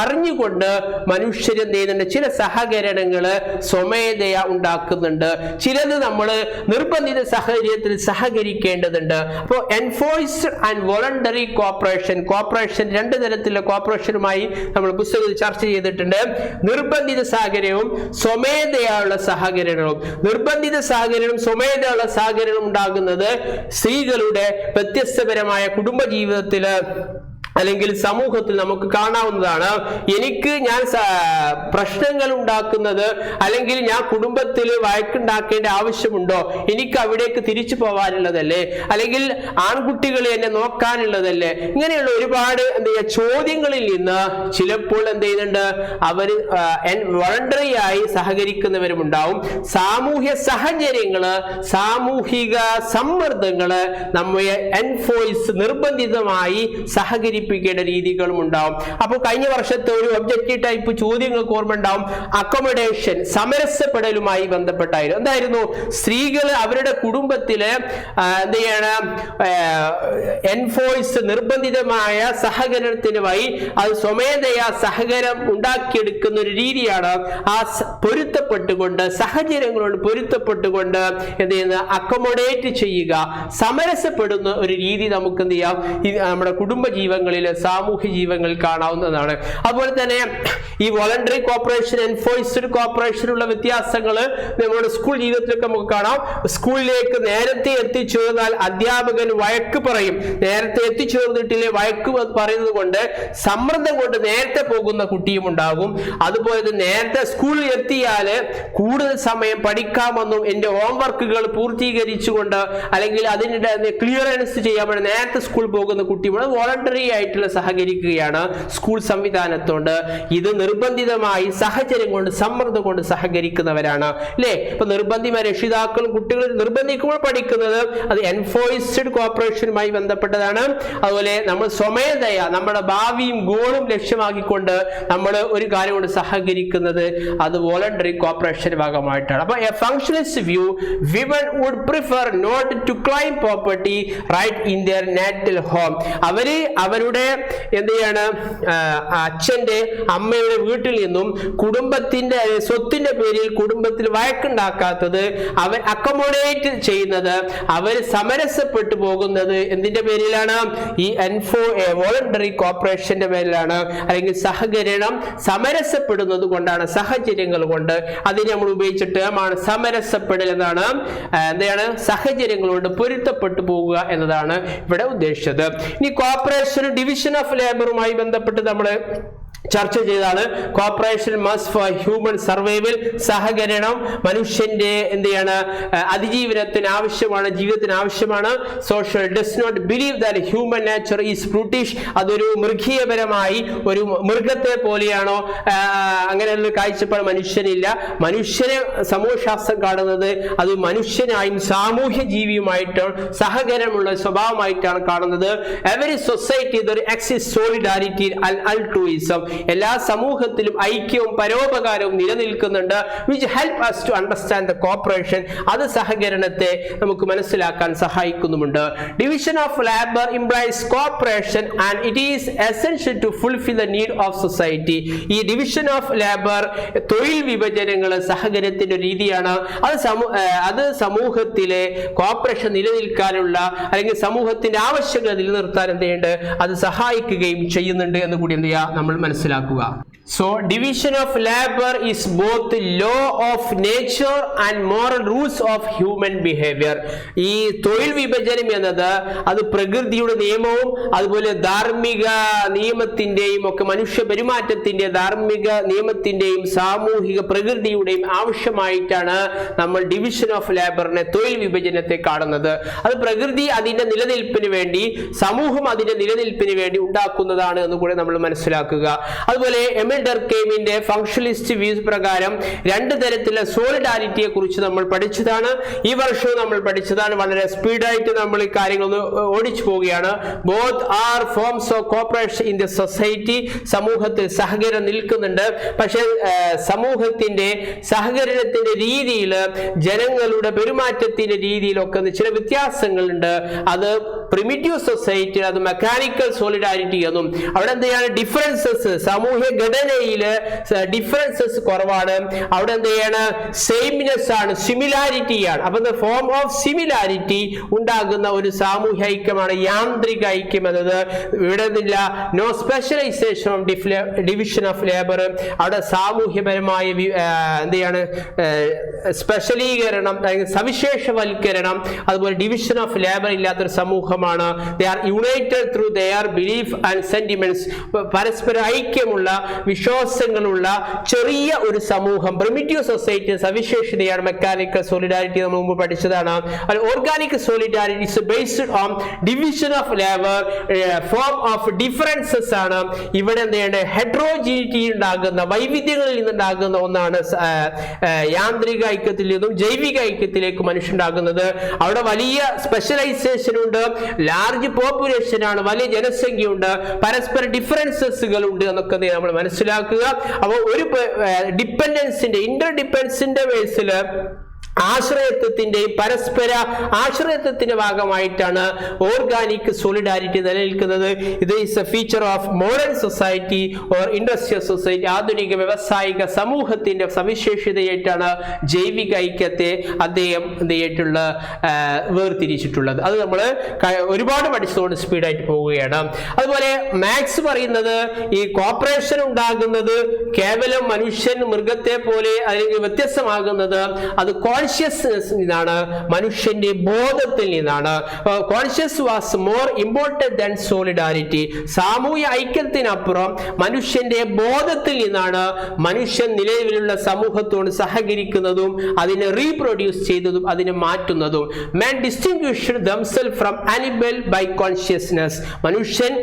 അറിഞ്ഞുകൊണ്ട് മനുഷ്യരെന്ത് ചെയ്യുന്നുണ്ട്, ചില സഹകരണങ്ങള് സ്വമേധയാ ഉണ്ടാക്കുന്നുണ്ട്. ചിലത് നമ്മൾ നിർബന്ധിത സാഹചര്യത്തിൽ സഹകരിക്കേണ്ടതുണ്ട്. അപ്പോൾ എൻഫോഴ്സ്ഡ് ആൻഡ് വോളണ്ടറി കോപ്പറേഷൻ രണ്ട് തരത്തിലുള്ള കോപ്പറേഷനുമായി നമ്മൾ പുസ്തകത്തിൽ ചർച്ച ചെയ്തിട്ടുണ്ട്. നിർബന്ധിത സഹകരണവും സ്വമേധയുള്ള സഹകരണവും. നിർബന്ധിത സഹകരണം, സ്വമേധയുള്ള സഹകരണം ഉണ്ടാകുന്നത് സ്ത്രീകളുടെ വ്യത്യസ്തപരമായ കുടുംബ ജീവിതത്തില് അല്ലെങ്കിൽ സമൂഹത്തിൽ നമുക്ക് കാണാവുന്നതാണ്. ഞാൻ പ്രശ്നങ്ങൾ ഉണ്ടാക്കുന്നത്, അല്ലെങ്കിൽ ഞാൻ കുടുംബത്തിൽ വഴക്കുണ്ടാക്കേണ്ട ആവശ്യമുണ്ടോ? എനിക്ക് അവിടേക്ക് തിരിച്ചു പോകാനുള്ളതല്ലേ, അല്ലെങ്കിൽ ആൺകുട്ടികളെ എന്നെ നോക്കാനുള്ളതല്ലേ? ഇങ്ങനെയുള്ള ഒരുപാട് ചോദ്യങ്ങളിൽ നിന്ന് ചിലപ്പോൾ എന്ത് ചെയ്യുന്നുണ്ട്, അവർ വോളണ്ടറി ആയി സഹകരിക്കുന്നവരുമുണ്ടാവും. സാമൂഹ്യ സാഹചര്യങ്ങള്, സാമൂഹിക സമ്മർദ്ദങ്ങള് നമ്മെ നിർബന്ധിതമായി സഹകരിപ്പിക്കേണ്ട രീതികളും ഉണ്ടാവും. അപ്പോൾ കഴിഞ്ഞ വർഷത്തെ ഒരു ഒബ്ജക്റ്റീവ് ടൈപ്പ് ചോദ്യങ്ങൾക്ക് ഓർമ്മ ഉണ്ടാവും. അക്കോമഡേഷൻ, സമരസപ്പെടലുമായി ബന്ധപ്പെട്ടായിരുന്നു. എന്തായിരുന്നു? സ്ത്രീകൾ അവരുടെ കുടുംബത്തില് എന്ത് ചെയ്യണം, എൻഫോഴ്സ് നിർബന്ധിതമായ സഹകരണത്തിനുമായി അത് സ്വമേധയാ സഹകരണം ഉണ്ടാക്കിയെടുക്കുന്ന ഒരു രീതിയാണ്. ആ പൊരുത്തപ്പെട്ടുകൊണ്ട്, സാഹചര്യങ്ങളോട് പൊരുത്തപ്പെട്ടുകൊണ്ട് എന്ത് ചെയ്യുന്ന, അക്കോമഡേറ്റ് ചെയ്യുക, സമരസപ്പെടുന്ന ഒരു രീതി നമുക്ക് എന്ത് ചെയ്യാം, നമ്മുടെ കുടുംബ ജീവങ്ങളിൽ, സാമൂഹ്യ ജീവങ്ങളിൽ കാണാവുന്നതാണ്. അതുപോലെ തന്നെ ഈ വോളണ്ടറി കോപ്പറേഷൻ, എൻഫോഴ്സ്ഡ് കോപ്പറേഷനുള്ള വ്യത്യാസങ്ങൾ നമ്മുടെ സ്കൂൾ ജീവിതത്തിലൊക്കെ നമുക്ക് കാണാം. സ്കൂളിലേക്ക് നേരത്തെ എത്തിച്ചേർന്നാൽ അധ്യാപകൻ വഴക്ക് പറയും. നേരത്തെ എത്തിച്ചേർന്നിട്ടില്ലേ വഴക്ക് പറയുന്നത് കൊണ്ട് സമ്മർദ്ദം കൊണ്ട് നേരത്തെ പോകുന്ന കുട്ടിയും ഉണ്ടാകും. അതുപോലെ തന്നെ നേരത്തെ സ്കൂളിൽ എത്തിയാൽ കൂടുതൽ സമയം പഠിക്കാമെന്നും എന്റെ ഹോംവർക്കുകൾ പൂർത്തീകരിച്ചുകൊണ്ട്, അല്ലെങ്കിൽ അതിനിടെ ക്ലിയറൻസ് ചെയ്യാൻ വേണ്ടി നേരത്തെ സ്കൂളിൽ പോകുന്ന കുട്ടികൾ വോളണ്ടറി ആയിട്ടുള്ള സഹകരിക്കുകയാണ് സ്കൂൾ സംവിധാനത്തോട്. ഇത് നിർബന്ധിതമായി സാഹചര്യം കൊണ്ട്, സമ്മർദ്ദം കൊണ്ട് സഹകരിക്കുന്നവരാണ് അല്ലേ. ഇപ്പൊ നിർബന്ധിതമായ രക്ഷിതാക്കളും കുട്ടികൾ നിർബന്ധിക്കുമ്പോൾ പഠിക്കുന്നത് അത് എൻഫോഴ്സ്ഡ് കോപ്പറേഷനുമായി ബന്ധപ്പെട്ടതാണ്. അതുപോലെ നമ്മൾ സ്വമേധയാ നമ്മുടെ ഭാവിയും ഗോളും ലക്ഷ്യമാക്കിക്കൊണ്ട് നമ്മൾ ഒരു കാര്യം കൊണ്ട് സഹകരിക്കുന്നത് അത് വോളണ്ടറി കോപ്പറേഷൻ ഭാഗമായിട്ടാണ്. അപ്പൊ a functionalist view, women would prefer not to claim property right in their natal home. അവരുടെ എന്ത് ചെയ്യാണ്, അച്ഛന്റെ അമ്മയുടെ വീട്ടിൽ നിന്നും കുടുംബത്തിന്റെ സ്വത്തിന്റെ പേരിൽ കുടുംബത്തിൽ വഴക്കുണ്ടാക്കാത്തത്, അവർ അക്കോമഡേറ്റ് ചെയ്യുന്നത്, അവർ സമരസപ്പെട്ടു പോകുന്നത് എന്തിന്റെ പേരിലാണ്? ഈ വോളണ്ടറി കോപ്പറേഷന്റെ പേരിലാണ്. അല്ലെങ്കിൽ സഹകരണം സമരസപ്പെടുന്നത് കൊണ്ടാണ്, സാഹചര്യങ്ങൾ കൊണ്ട്. അതിന് നമ്മൾ ഉപയോഗിച്ച ടേമാണ് സമരസപ്പെടൽ എന്നാണ്. എന്താണ്? സാഹചര്യങ്ങളോട് പൊരുത്തപ്പെട്ടു പോകുക എന്നതാണ് ഇവിടെ ഉദ്ദേശിച്ചത്. ഇനി കോപ്പറേഷൻ, ഡിവിഷൻ ഓഫ് ലേബറുമായി ബന്ധപ്പെട്ട് നമ്മൾ ചർച്ച ചെയ്താണ്. Cooperation must for human survival, സഹകരണം മനുഷ്യന്റെ അതിജീവനത്തിന് ആവശ്യമാണ്, ജീവിതത്തിന് ആവശ്യമാണ്. Social does not believe that human nature is brutish, അതൊരു മൃഗീയപരമായി ഒരു മൃഗത്തെ പോലെയാണോ, അങ്ങനെയുള്ള കാഴ്ചപ്പാട് മനുഷ്യനില്ല. മനുഷ്യനെ സമൂഹശാസ്ത്രം കാണുന്നത് അത് മനുഷ്യനായും സാമൂഹ്യ ജീവിയുമായിട്ടാണ്, സഹകരണമുള്ള സ്വഭാവമായിട്ടാണ് കാണുന്നത്. Every society there exist solidarity and altruism, എല്ലാ സമൂഹത്തിലും ഐക്യവും പരോപകാരവും നിലനിൽക്കുന്നുണ്ട്. Which help us to understand the cooperation, അത് സഹകരണത്തെ നമുക്ക് മനസ്സിലാക്കാൻ സഹായിക്കുന്നുമുണ്ട്. Division of labour implies cooperation and it is essential to fulfill the need of society. ഈ ഡിവിഷൻ ഓഫ് ലേബർ, തൊഴിൽ വിഭജനങ്ങൾ സഹകരണത്തിന്റെ രീതിയാണ്. അത് സമൂഹത്തിലെ കോപ്പറേഷൻ നിലനിൽക്കാനുള്ള അല്ലെങ്കിൽ സമൂഹത്തിന്റെ ആവശ്യങ്ങൾ നിലനിർത്താൻ അത് സഹായിക്കുകയും ചെയ്യുന്നുണ്ട് എന്ന് കൂടി നമ്മൾ മനസ്സിലാക്കുക. So division of labor is both law of nature and moral rules of human behavior. ഈ തൊഴിൽ വിഭജനം എന്നത് അത് പ്രകൃതിയുടെ നിയമവും അതുപോലെ ധാർമ്മിക നിയമത്തിന്റെയും ഒക്കെ, മനുഷ്യ പെരുമാറ്റത്തിന്റെ ധാർമ്മിക നിയമത്തിന്റെയും സാമൂഹിക പ്രകൃതിയുടെയും ആവശ്യമായിട്ടാണ് നമ്മൾ ഡിവിഷൻ ഓഫ് ലേബറിനെ, തൊഴിൽ വിഭജനത്തെ കാണുന്നത്. അത് പ്രകൃതി അതിന്റെ നിലനിൽപ്പിന് വേണ്ടി, സമൂഹം അതിന്റെ നിലനിൽപ്പിന് വേണ്ടി ഉണ്ടാക്കുന്നതാണ് എന്ന് കൂടെ നമ്മൾ മനസ്സിലാക്കുക. അതുപോലെ എമിൽ ഡർക്കെയിമിന്റെ ഫങ്ഷണലിസ്റ്റ് വ്യൂസ് പ്രകാരം രണ്ട് തരത്തിലുള്ള സോളിഡാരിറ്റിയെ കുറിച്ച് നമ്മൾ പഠിച്ചതാണ്. ഈ വർഷവും നമ്മൾ പഠിച്ചതാണ്. വളരെ സ്പീഡായിട്ട് നമ്മൾ ഈ കാര്യങ്ങളൊന്ന് ഓടിച്ചു പോവുകയാണ്. Both are forms of cooperation in the society, സമൂഹത്തിൽ സഹകരണം നിൽക്കുന്നുണ്ട്. പക്ഷെ സമൂഹത്തിന്റെ സഹകരണത്തിന്റെ രീതിയിൽ, ജനങ്ങളുടെ പെരുമാറ്റത്തിന്റെ രീതിയിലൊക്കെ ചില വ്യത്യാസങ്ങളുണ്ട്. അത് പ്രിമിറ്റീവ് സൊസൈറ്റി അത് മെക്കാനിക്കൽ സോളിഡാരിറ്റി എന്നും, അവിടെ ഡിഫറൻസസ്, സാമൂഹ്യ ഘടനയില് ഡിഫറൻസസ് കുറവാണ്. അവിടെ സെയിംനെസ് ആണ്, സിമിലാരിറ്റിയാണ്. അപ്പൊ ഫോം ഓഫ് സിമിലാരിറ്റി ഉണ്ടാകുന്ന ഒരു സാമൂഹ്യ ഐക്യമാണ് യാന്ത്രിക ഐക്യം എന്നത്. ഇവിടെ no specialisation of division of labour, അവിടെ സാമൂഹ്യപരമായ സ്പെഷ്യലീകരണം, സവിശേഷവൽക്കരണം, അതുപോലെ ഡിവിഷൻ ഓഫ് ലേബർ ഇല്ലാത്തൊരു സമൂഹമാണ്. They are united through their belief and sentiments, പരസ്പര ഐക്യമുള്ള വിശ്വാസങ്ങളുള്ള ചെറിയ ഒരു സമൂഹം. പ്രിമിറ്റീവ് സൊസൈറ്റി സവിശേഷതയാണ് മെക്കാനിക്കൽ സോളിഡാരിറ്റി, നമ്മൾ മുമ്പ് പഠിച്ചതാണ്. Organic solidarity is based on division of labour, form of differences ആണ്. ഇവിടെ ഹെട്രോജിനിറ്റി ഉണ്ടാകുന്ന, വൈവിധ്യങ്ങളിൽ നിന്നുണ്ടാകുന്ന ഒന്നാണ് യാന്ത്രിക ഐക്യത്തിൽ നിന്നും ജൈവിക ഐക്യത്തിലേക്ക് മനുഷ്യണ്ടാകുന്നത്. അവിടെ വലിയ സ്പെഷ്യലൈസേഷൻ ഉണ്ട്, ലാർജ് പോപ്പുലേഷൻ ആണ്, വലിയ ജനസംഖ്യയുണ്ട്, പരസ്പര ഡിഫറൻസസുകൾ ഉണ്ട് എന്നൊക്കെ നമ്മൾ മനസ്സിലാക്കുക. അപ്പോൾ ഒരു ഡിപ്പെൻഡൻസിന്റെ, ഇന്റർ ഡിപ്പെൻഡൻസിന്റെ ബേസിൽ ആശ്രയത്വത്തിന്റെയും പരസ്പര ആശ്രയത്വത്തിന്റെ ഭാഗമായിട്ടാണ് ഓർഗാനിക് സോളിഡാരിറ്റി നിലനിൽക്കുന്നത്. ഇത് is A feature of modern society or industrial society. ആധുനിക വ്യാവസായിക സമൂഹത്തിന്റെ സവിശേഷതയായിട്ടാണ് ജൈവിക ഐക്യത്തെ അദ്ദേഹം വേർതിരിച്ചിട്ടുള്ളത്. അത് നമ്മൾ ഒരുപാട് പഠിച്ചതുകൊണ്ട് സ്പീഡായിട്ട് പോവുകയാണ്. അതുപോലെ മാക്സ് പറയുന്നത് ഈ കോപ്പറേഷൻ ഉണ്ടാകുന്നത് കേവലം മനുഷ്യൻ മൃഗത്തെ പോലെ അല്ലെങ്കിൽ വ്യത്യസ്തമാകുന്നത് അത് കോൺഷ്യസ്നെസ് നിന്നാണ്, മനുഷ്യന്റെ ബോധത്തിൽ നിന്നാണ്. Conscious was more important than solidarity. സാമൂഹ്യ ഐക്യത്തിനപ്പുറം മനുഷ്യന്റെ ബോധത്തിൽ നിന്നാണ് മനുഷ്യൻ നിലവിലുള്ള സമൂഹത്തോട് സഹകരിക്കുന്നതും അതിനെ റീപ്രൊഡ്യൂസ് ചെയ്തതും അതിനെ മാറ്റുന്നതും. Man distinguished themselves from animal by consciousness. മനുഷ്യൻ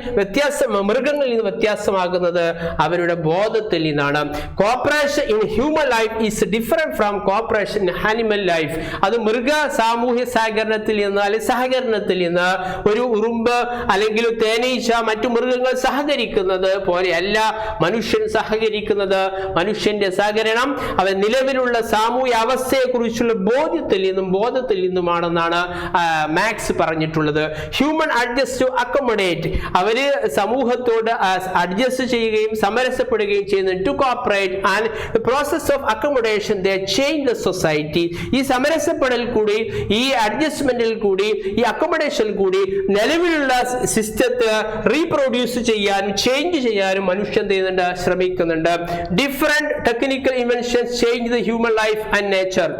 മൃഗങ്ങളിൽ നിന്ന് വ്യത്യാസമാകുന്നത് അവരുടെ ബോധത്തിൽ നിന്നാണ്. Cooperation in human life is different from cooperation in animal life. അത് മൃഗ സാമൂഹ്യ സഹകരണത്തിൽ നിന്ന് അല്ലെങ്കിൽ സഹകരണത്തിൽ നിന്ന് ഒരു ഉറുമ്പ് അല്ലെങ്കിൽ തേനീച്ച മറ്റു മൃഗങ്ങൾ സഹകരിക്കുന്നത് പോലെയല്ല മനുഷ്യൻ സഹകരിക്കുന്നത്. മനുഷ്യന്റെ സഹകരണം അവൻ നിലവിലുള്ള സാമൂഹ്യ അവസ്ഥയെ കുറിച്ചുള്ള ബോധത്തിൽ നിന്നുമാണെന്നാണ് മാക്സ് പറഞ്ഞിട്ടുള്ളത്. ഹ്യൂമൻ അഡ്ജസ്റ്റ് ടു അക്കോമഡേറ്റ്, അവര് സമൂഹത്തോട് അഡ്ജസ്റ്റ് ചെയ്യുകയും സമരസപ്പെടുകയും ചെയ്യുന്നു. To cooperate and process of accommodation they change the society. ഈ സമരസപ്പെടൽ കൂടി, ഈ അഡ്ജസ്റ്റ്മെന്റിൽ കൂടി, ഈ അക്കോമഡേഷൻ കൂടി നിലവിലുള്ള സിസ്റ്റത്തെ റീപ്രൊഡ്യൂസ് ചെയ്യാനും ചേഞ്ച് ചെയ്യാനും മനുഷ്യൻ ശ്രമിക്കുന്നുണ്ട്. Different technical inventions change the human life and nature.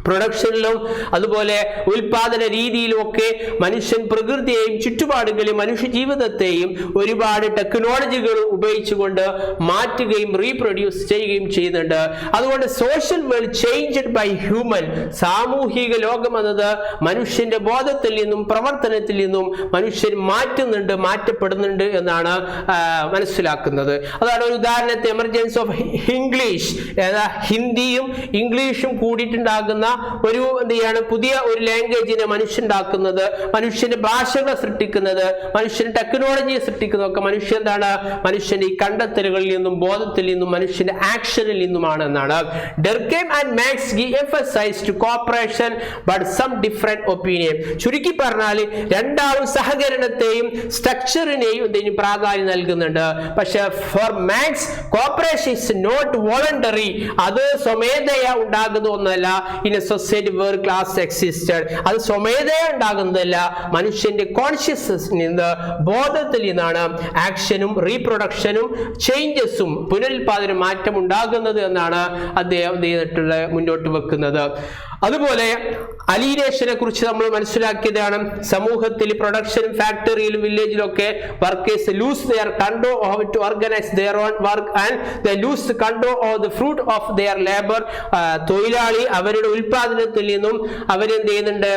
പ്രൊഡക്ഷനിലും അതുപോലെ ഉൽപാദന രീതിയിലും ഒക്കെ മനുഷ്യൻ പ്രകൃതിയെയും ചുറ്റുപാടുകളെയും മനുഷ്യ ജീവിതത്തെയും ഒരുപാട് ടെക്നോളജികൾ ഉപയോഗിച്ചുകൊണ്ട് മാറ്റുകയും റീപ്രൊഡ്യൂസ് ചെയ്യുകയും ചെയ്യുന്നുണ്ട്. അതുകൊണ്ട് social world changed by human, സാമൂഹിക ലോകം എന്നത് മനുഷ്യന്റെ ബോധത്തിൽ നിന്നും പ്രവർത്തനത്തിൽ നിന്നും മനുഷ്യൻ മാറ്റപ്പെടുന്നുണ്ട് എന്നാണ് മനസ്സിലാക്കുന്നത്. അതാണ് ഒരു ഉദാഹരണത്തെ എമർജൻസ് ഓഫ് ഇംഗ്ലീഷ്, ഹിന്ദിയും ഇംഗ്ലീഷും കൂടിയിട്ടുണ്ടാകുന്ന ഒരു പുതിയ ഒരു ലാംഗ്വേജിനെ മനുഷ്യണ്ടാക്കുന്നത്, മനുഷ്യന്റെ ഭാഷകളെ സൃഷ്ടിക്കുന്നത്, മനുഷ്യന്റെ ടെക്നോളജിയെ സൃഷ്ടിക്കുന്നത് ഒക്കെ മനുഷ്യന്റെ ഈ കണ്ടെത്തലുകളിൽ നിന്നും ബോധത്തിൽ നിന്നും മനുഷ്യന്റെ ആക്ഷനിൽ നിന്നുമാണ് എന്നാണ്. Durkheim and Marx emphasized cooperation but some different opinion. ചുരുക്കി പറഞ്ഞാൽ രണ്ടാളും സഹകരണത്തെയും സ്ട്രക്ചറിനെയും പ്രാധാന്യം നൽകുന്നുണ്ട്. പക്ഷെ for Marx cooperation is not voluntary, അത് സ്വമേധയാ ഉണ്ടാകുന്ന ഒന്നല്ല. In a society where class existed, അത് സ്വമേധയാ ഉണ്ടാകുന്നതല്ല, മനുഷ്യന്റെ കോൺഷ്യസ്നസ് നിന്ന് ബോധത്തിൽ നിന്നാണ് ആക്ഷനും റീപ്രൊഡക്ഷനും ചേഞ്ചസും പുനരുൽപാദന മാറ്റം ഉണ്ടാകുന്നത് എന്നാണ് അദ്ദേഹം മുന്നോട്ട് വെക്കുന്നത്. അതുപോലെ അലീനേഷനെ കുറിച്ച് നമ്മൾ മനസ്സിലാക്കിയതാണ്. സമൂഹത്തിൽ പ്രൊഡക്ഷനും ഫാക്ടറിയിലും വില്ലേജിലും ഒക്കെ workers loose there control of two organise their own work and they loose control of the fruit of their labour. തൊഴിലാളി അവരുടെ ഉൽപാദനത്തിൽ നിന്നും അവരെന്ത് ചെയ്യുന്നുണ്ട്,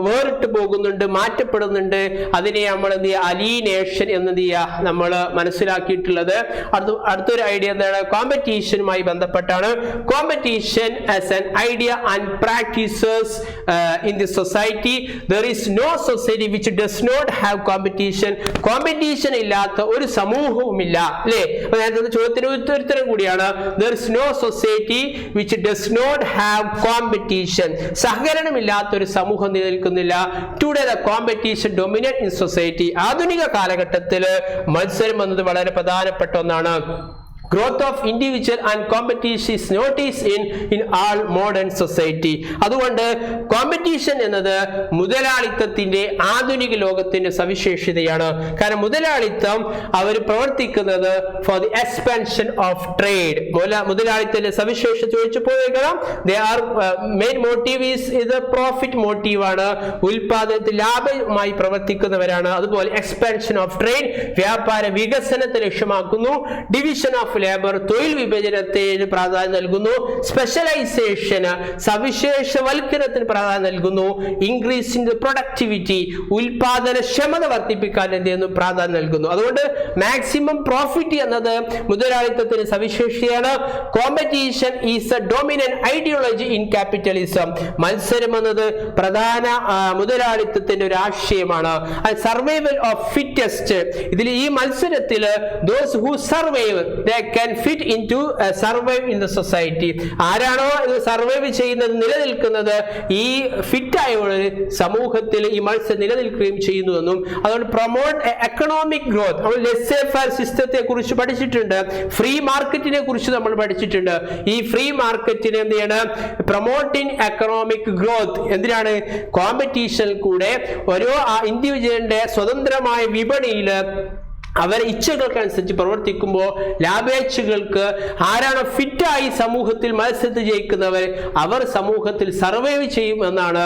വേറിട്ട് പോകുന്നുണ്ട്, മാറ്റപ്പെടുന്നുണ്ട്. അതിനെ നമ്മൾ അലീനേഷൻ എന്ന് നമ്മൾ മനസ്സിലാക്കിയിട്ടുള്ളത്. അടുത്തൊരു ഐഡിയ എന്താണ്, കോമ്പറ്റീഷനുമായി ബന്ധപ്പെട്ടാണ്. Competition as an idea and practices in the society. There is no society which does not have competition. Competition ഇല്ലാത്ത ഒരു സമൂഹവുമില്ല, അല്ലേ? ചോദ്യത്തിന് ഉത്തരം കൂടിയാണ്. There is no society which does not have competition. സഹകരണമില്ലാത്ത ഒരു സമൂഹം നിലനിൽക്കുന്നില്ല. Today the competition dominate in society. ആധുനിക കാലഘട്ടത്തിൽ മത്സരം എന്നത് വളരെ പ്രധാനപ്പെട്ട ഒന്നാണ്. Growth of individual and competition is noticed in all modern society. അതുകൊണ്ട് കോമ്പറ്റീഷൻ എന്നത് മുതലാളിത്തത്തിന്റെ ആധുനിക ലോകത്തിന്റെ സവിശേഷതയാണ്. കാരണം മുതലാളിത്തം അവർ പ്രവർത്തിക്കുന്നത് for the expansion of trade. മുതലാളിത്തത്തിന്റെ സവിശേഷത ചോദിച്ചപ്പോൾ മെയിൻ മോട്ടീവ് ഇത് പ്രോഫിറ്റ് മോട്ടീവ് ആണ്. ഉൽപാദനത്തിൽ ലാഭമായി പ്രവർത്തിക്കുന്നവരാണ്. അതുപോലെ എക്സ്പാൻഷൻ ഓഫ് ട്രേഡ്, വ്യാപാര വികസനത്തെ ലക്ഷ്യമാക്കുന്നു. ഡിവിഷൻ ഓഫ് ലേബർ, തൊഴിൽ വിഭജനത്തിന് പ്രാധാന്യം നൽകുന്നു. സ്പെഷ്യലൈസേഷന്, സവിശേഷവൽക്കരണത്തിന് പ്രാധാന്യം നൽകുന്നു. ഇൻക്രീസ് ഇൻ പ്രൊഡക്ടിവിറ്റി, ഉൽപാദനക്ഷമത വർദ്ധിപ്പിക്കാൻ എന്ത് ചെയ്യുന്നു, പ്രാധാന്യം നൽകുന്നു. അതുകൊണ്ട് മാക്സിമം പ്രോഫിറ്റ് എന്നത് മുതലാളിത്തത്തിന് സവിശേഷതയാണ്. Competition is A dominant ideology in capitalism. മത്സരം എന്നത് പ്രധാന മുതലാളിത്തത്തിന്റെ ഒരു ആശയമാണ്. സർവൈവൽ ഓഫ് ഫിറ്റസ്റ്റ്, ഇതിൽ ഈ മത്സരത്തിൽ those who survive they can fit into survive in the society. ആരാണോ ഇത് സർവൈവ് ചെയ്യുന്നത്, നിലനിൽക്കുന്നത്, ഈ ഫിറ്റായുള്ള സമൂഹത്തിൽ ഈ മത്സരം നിലനിൽക്കുകയും ചെയ്യുന്നുവെന്നും. അതുകൊണ്ട് പ്രൊമോട്ട് എക്കണോമിക് ഗ്രോത്ത്. നമ്മൾ ലെസ്സേ ഫെയർ സിസ്റ്റത്തെ കുറിച്ച് പഠിച്ചിട്ടുണ്ട്, ഫ്രീ മാർക്കറ്റിനെ കുറിച്ച് നമ്മൾ പഠിച്ചിട്ടുണ്ട്. ഈ ഫ്രീ മാർക്കറ്റിനെ എന്ത് ചെയ്യണം, പ്രൊമോട്ടിങ് എക്കണോമിക് ഗ്രോത്ത്. എന്തിനാണ്? കോമ്പറ്റീഷനിൽ കൂടെ ഓരോ ഇൻഡിവിജ്വലിന്റെ സ്വതന്ത്രമായ വിപണിയിൽ അവർ ഇച്ഛകൾക്കനുസരിച്ച് പ്രവർത്തിക്കുമ്പോൾ ലാഭേച്ഛകൾക്ക് ആരാണോ ഫിറ്റായി സമൂഹത്തിൽ മത്സരത്തിൽ ജയിക്കുന്നവർ അവർ സമൂഹത്തിൽ സർവൈവ് ചെയ്യും എന്നാണ്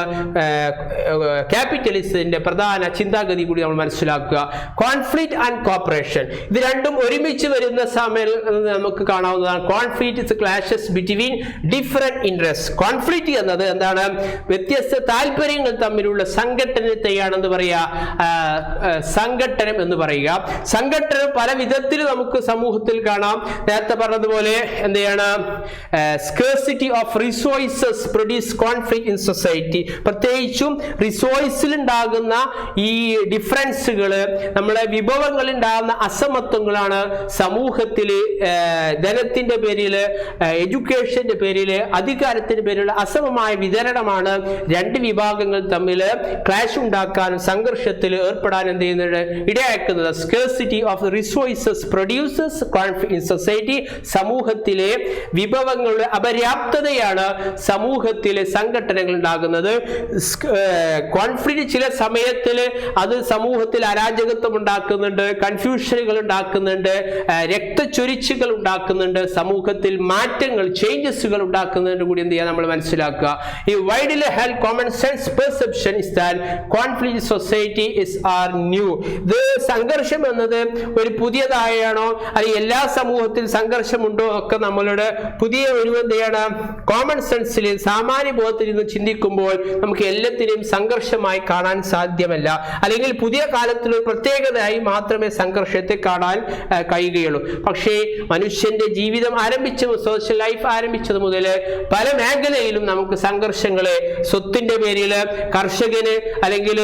ക്യാപിറ്റലിസത്തിന്റെ പ്രധാന ചിന്താഗതി കൂടി നമ്മൾ മനസ്സിലാക്കുക. കോൺഫ്ലിക്റ്റ് ആൻഡ് കോപ്പറേഷൻ, ഇത് രണ്ടും ഒരുമിച്ച് വരുന്ന സമയം നമുക്ക് കാണാവുന്നതാണ്. Conflict clashes between different interest. Conflict എന്നത് എന്താണ്? വ്യത്യസ്ത താല്പര്യങ്ങൾ തമ്മിലുള്ള സംഘടനത്തെയാണെന്ന് പറയുക, സംഘട്ടനം എന്ന് പറയുക. സംഘടന പല വിധത്തിൽ നമുക്ക് സമൂഹത്തിൽ കാണാം. നേരത്തെ പറഞ്ഞതുപോലെ എന്ത് ചെയ്യണം, scarcity of resources produce conflict in society. പ്രത്യേകിച്ചും റിസോഴ്സിൽ ഉണ്ടാകുന്ന ഈ ഡിഫറൻസുകൾ, നമ്മളെ വിഭവങ്ങളിൽ ഉണ്ടാകുന്ന അസമത്വങ്ങളാണ് സമൂഹത്തിൽ ധനത്തിന്റെ പേരിൽ, എഡ്യൂക്കേഷന്റെ പേരിൽ, അധികാരത്തിന്റെ പേരിലുള്ള അസമമായ വിതരണമാണ് രണ്ട് വിഭാഗങ്ങൾ തമ്മിൽ ക്ലാഷ് ഉണ്ടാക്കാനും സംഘർഷത്തിൽ ഏർപ്പെടാനും എന്ത് ചെയ്യുന്നത്, ഇടയാക്കുന്നത്. Scarcity scarcity of the resources produces conflict in society. സമൂഹത്തിലെ വിഭവങ്ങളുടെ അപര്യാപ്തതയാണ് സമൂഹത്തിലെ സംഘടനകൾ ഉണ്ടാകുന്നത്. കോൺഫ്ലിക്റ്റ് ചില സമയത്തിൽ അത് സമൂഹത്തിൽ അരാജകത്വം ഉണ്ടാക്കുന്നുണ്ട്, കൺഫ്യൂഷനുകൾ ഉണ്ടാക്കുന്നുണ്ട്, രക്തച്ചൊരിച്ചുകൾ ഉണ്ടാക്കുന്നുണ്ട്, സമൂഹത്തിൽ മാറ്റങ്ങൾ ചേഞ്ചസുകൾ ഉണ്ടാക്കുന്നതിന് കൂടി എന്ത് ചെയ്യാൻ നമ്മൾ മനസ്സിലാക്കുക. ഈ widely held common sense perception is that conflict in society is are new. ഇത് സംഘർഷം എന്നത് ഒരു പുതിയതായാണോ അല്ലെങ്കിൽ എല്ലാ സമൂഹത്തിൽ സംഘർഷമുണ്ടോ ഒക്കെ നമ്മളുടെ പുതിയ ഒരു എന്താണ് കോമൺ സെൻസിൽ സാമാന്യ ബോധത്തിൽ നിന്ന് ചിന്തിക്കുമ്പോൾ നമുക്ക് എല്ലാത്തിനെയും സംഘർഷമായി കാണാൻ സാധ്യമല്ല. അല്ലെങ്കിൽ പുതിയ കാലത്തിൽ പ്രത്യേകതയായി മാത്രമേ സംഘർഷത്തെ കാണാൻ കഴിയുകയുള്ളൂ. പക്ഷേ മനുഷ്യന്റെ ജീവിതം സോഷ്യൽ ലൈഫ് ആരംഭിച്ചത് മുതൽ പല മേഖലയിലും നമുക്ക് സംഘർഷങ്ങള്, സ്വത്തിന്റെ പേരിൽ കർഷകന് അല്ലെങ്കിൽ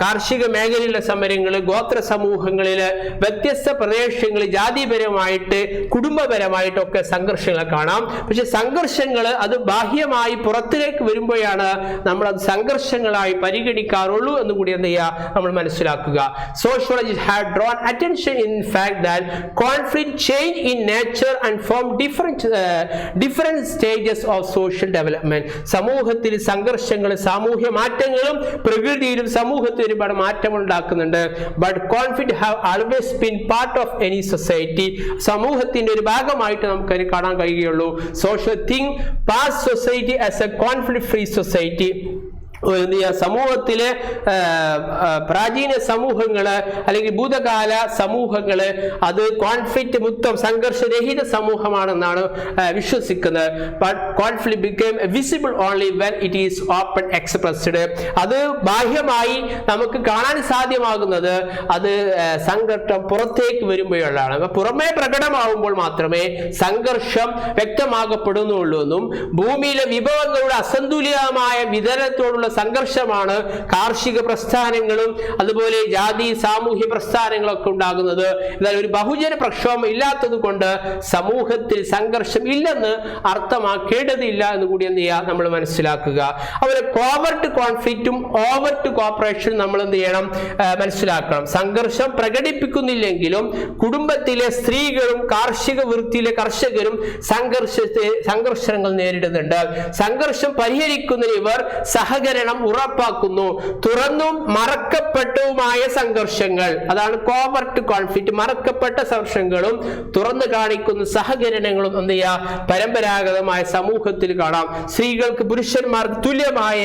കാർഷിക മേഖലയിലെ സമരങ്ങള്, ഗോത്ര സമൂഹങ്ങളില്, വ്യത്യസ്ത പ്രദേശങ്ങളിൽ ജാതിപരമായിട്ട് കുടുംബപരമായിട്ടൊക്കെ സംഘർഷങ്ങൾ കാണാം. പക്ഷെ സംഘർഷങ്ങൾ അത് ബാഹ്യമായി പുറത്തിലേക്ക് വരുമ്പോഴാണ് നമ്മൾ അത് സംഘർഷങ്ങളായി പരിഗണിക്കാറുള്ളൂ എന്ന് കൂടി എന്ത് ചെയ്യുക നമ്മൾ മനസ്സിലാക്കുക. Sociologists have drawn attention in fact that conflict change in nature and form different stages of social development. സമൂഹത്തിൽ സംഘർഷങ്ങൾ സാമൂഹ്യ മാറ്റങ്ങളും പ്രകൃതിയിലും സമൂഹത്തിൽ ഒരുപാട് മാറ്റങ്ങൾ ഉണ്ടാക്കുന്നുണ്ട്. But conflict have always been part of any society. സമൂഹത്തിന്റെ ഒരു ഭാഗമായിട്ട് നമുക്ക് അതിനെ കാണാൻ കഴിയുകയുള്ളൂ. Social think past society as a conflict free society. സമൂഹത്തിലെ പ്രാചീന സമൂഹങ്ങള് അല്ലെങ്കിൽ ഭൂതകാല സമൂഹങ്ങള് അത് കോൺഫ്ലിക്റ്റ് മുക്തം സംഘർഷരഹിത സമൂഹമാണെന്നാണ് വിശ്വസിക്കുന്നത്. But conflict became visible only when it is open expressed. അത് ബാഹ്യമായി നമുക്ക് കാണാൻ സാധ്യമാകുന്നത് അത് സംഘർഷം പുറത്തേക്ക് വരുമ്പോഴാണ്. പുറമേ പ്രകടമാവുമ്പോൾ മാത്രമേ സംഘർഷം വ്യക്തമാകപ്പെടുന്നുള്ളൂ എന്നും ഭൂമിയിലെ വിഭവങ്ങളുടെ അസന്തുലിതമായ വിതരണത്തോടുള്ള സംഘർഷമാണ് കാർഷിക പ്രസ്ഥാനങ്ങളും അതുപോലെ ജാതി സാമൂഹ്യ പ്രസ്ഥാനങ്ങളൊക്കെ ഉണ്ടാകുന്നത്. എന്നാൽ ഒരു ബഹുജന പ്രക്ഷോഭം ഇല്ലാത്തത് കൊണ്ട് സമൂഹത്തിൽ സംഘർഷം ഇല്ലെന്ന് അർത്ഥമാക്കേണ്ടതില്ല എന്ന് കൂടി എന്ത് ചെയ്യുക നമ്മൾ മനസ്സിലാക്കുക. അതുപോലെ കോവർട്ട് കോൺഫ്ലിക്റ്റും ഓവർട്ട് കോപ്പറേഷനും നമ്മൾ എന്ത് ചെയ്യണം മനസ്സിലാക്കണം. സംഘർഷം പ്രകടിപ്പിക്കുന്നില്ലെങ്കിലും കുടുംബത്തിലെ സ്ത്രീകളും കാർഷിക വൃത്തിയിലെ കർഷകരും സംഘർഷങ്ങൾ നേരിടുന്നുണ്ട്. സംഘർഷം പരിഹരിക്കുന്നതിന് ഇവർ സഹകരണം ഉറപ്പാക്കുന്നു. തുറന്നും മറക്കപ്പെട്ടതുമായ സംഘർഷങ്ങൾ, അതാണ് കോവർട്ട് കോൺഫ്ലിക്റ്റ്. മറക്കപ്പെട്ട സംഘർഷങ്ങളും തുറന്നു കാണിക്കുന്ന സഹകരണങ്ങളും എന്ത് ചെയ്യുക പരമ്പരാഗതമായ സമൂഹത്തിൽ കാണാം. സ്ത്രീകൾക്ക് പുരുഷന്മാർക്ക് തുല്യമായ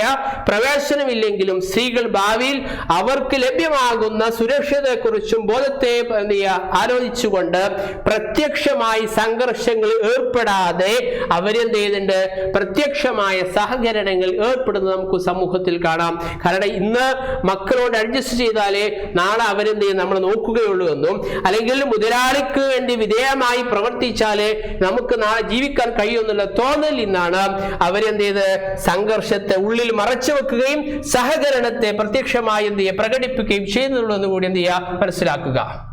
പ്രവേശനമില്ലെങ്കിലും സ്ത്രീകൾ ഭാവിയിൽ അവർക്ക് ലഭ്യമാകുന്ന സുരക്ഷിതത്തെക്കുറിച്ചും ബോധത്തെ എന്ത് ചെയ്യുക ആലോചിച്ചുകൊണ്ട് പ്രത്യക്ഷമായി സംഘർഷങ്ങളിൽ ഏർപ്പെടാതെ അവരെന്ത് ചെയ്യുന്നുണ്ട് പ്രത്യക്ഷമായ സഹകരണങ്ങളിൽ ഏർപ്പെടുന്നത് നമുക്ക് സമൂഹത്തിൽ കാണാം. കാരണം ഇന്ന് മക്കളോട് അഡ്ജസ്റ്റ് ചെയ്താലേ നാളെ അവരെന്ത് ചെയ്യും നമ്മൾ നോക്കുകയുള്ളൂ എന്നും, അല്ലെങ്കിൽ മുതലാളിക്ക് വേണ്ടി വിധേയമായി പ്രവർത്തിച്ചാലേ നമുക്ക് നാളെ ജീവിക്കാൻ കഴിയുമെന്നുള്ള തോന്നൽ നിന്നാണ് അവരെന്ത് ചെയ്ത് സംഘർഷത്തെ ഉള്ളിൽ മറച്ചു വെക്കുകയും സഹകരണത്തെ പ്രത്യക്ഷമായി എന്ത് ചെയ്യുക പ്രകടിപ്പിക്കുകയും ചെയ്യുന്നുള്ളൂ എന്ന് കൂടി എന്ത് ചെയ്യുക മനസ്സിലാക്കുക.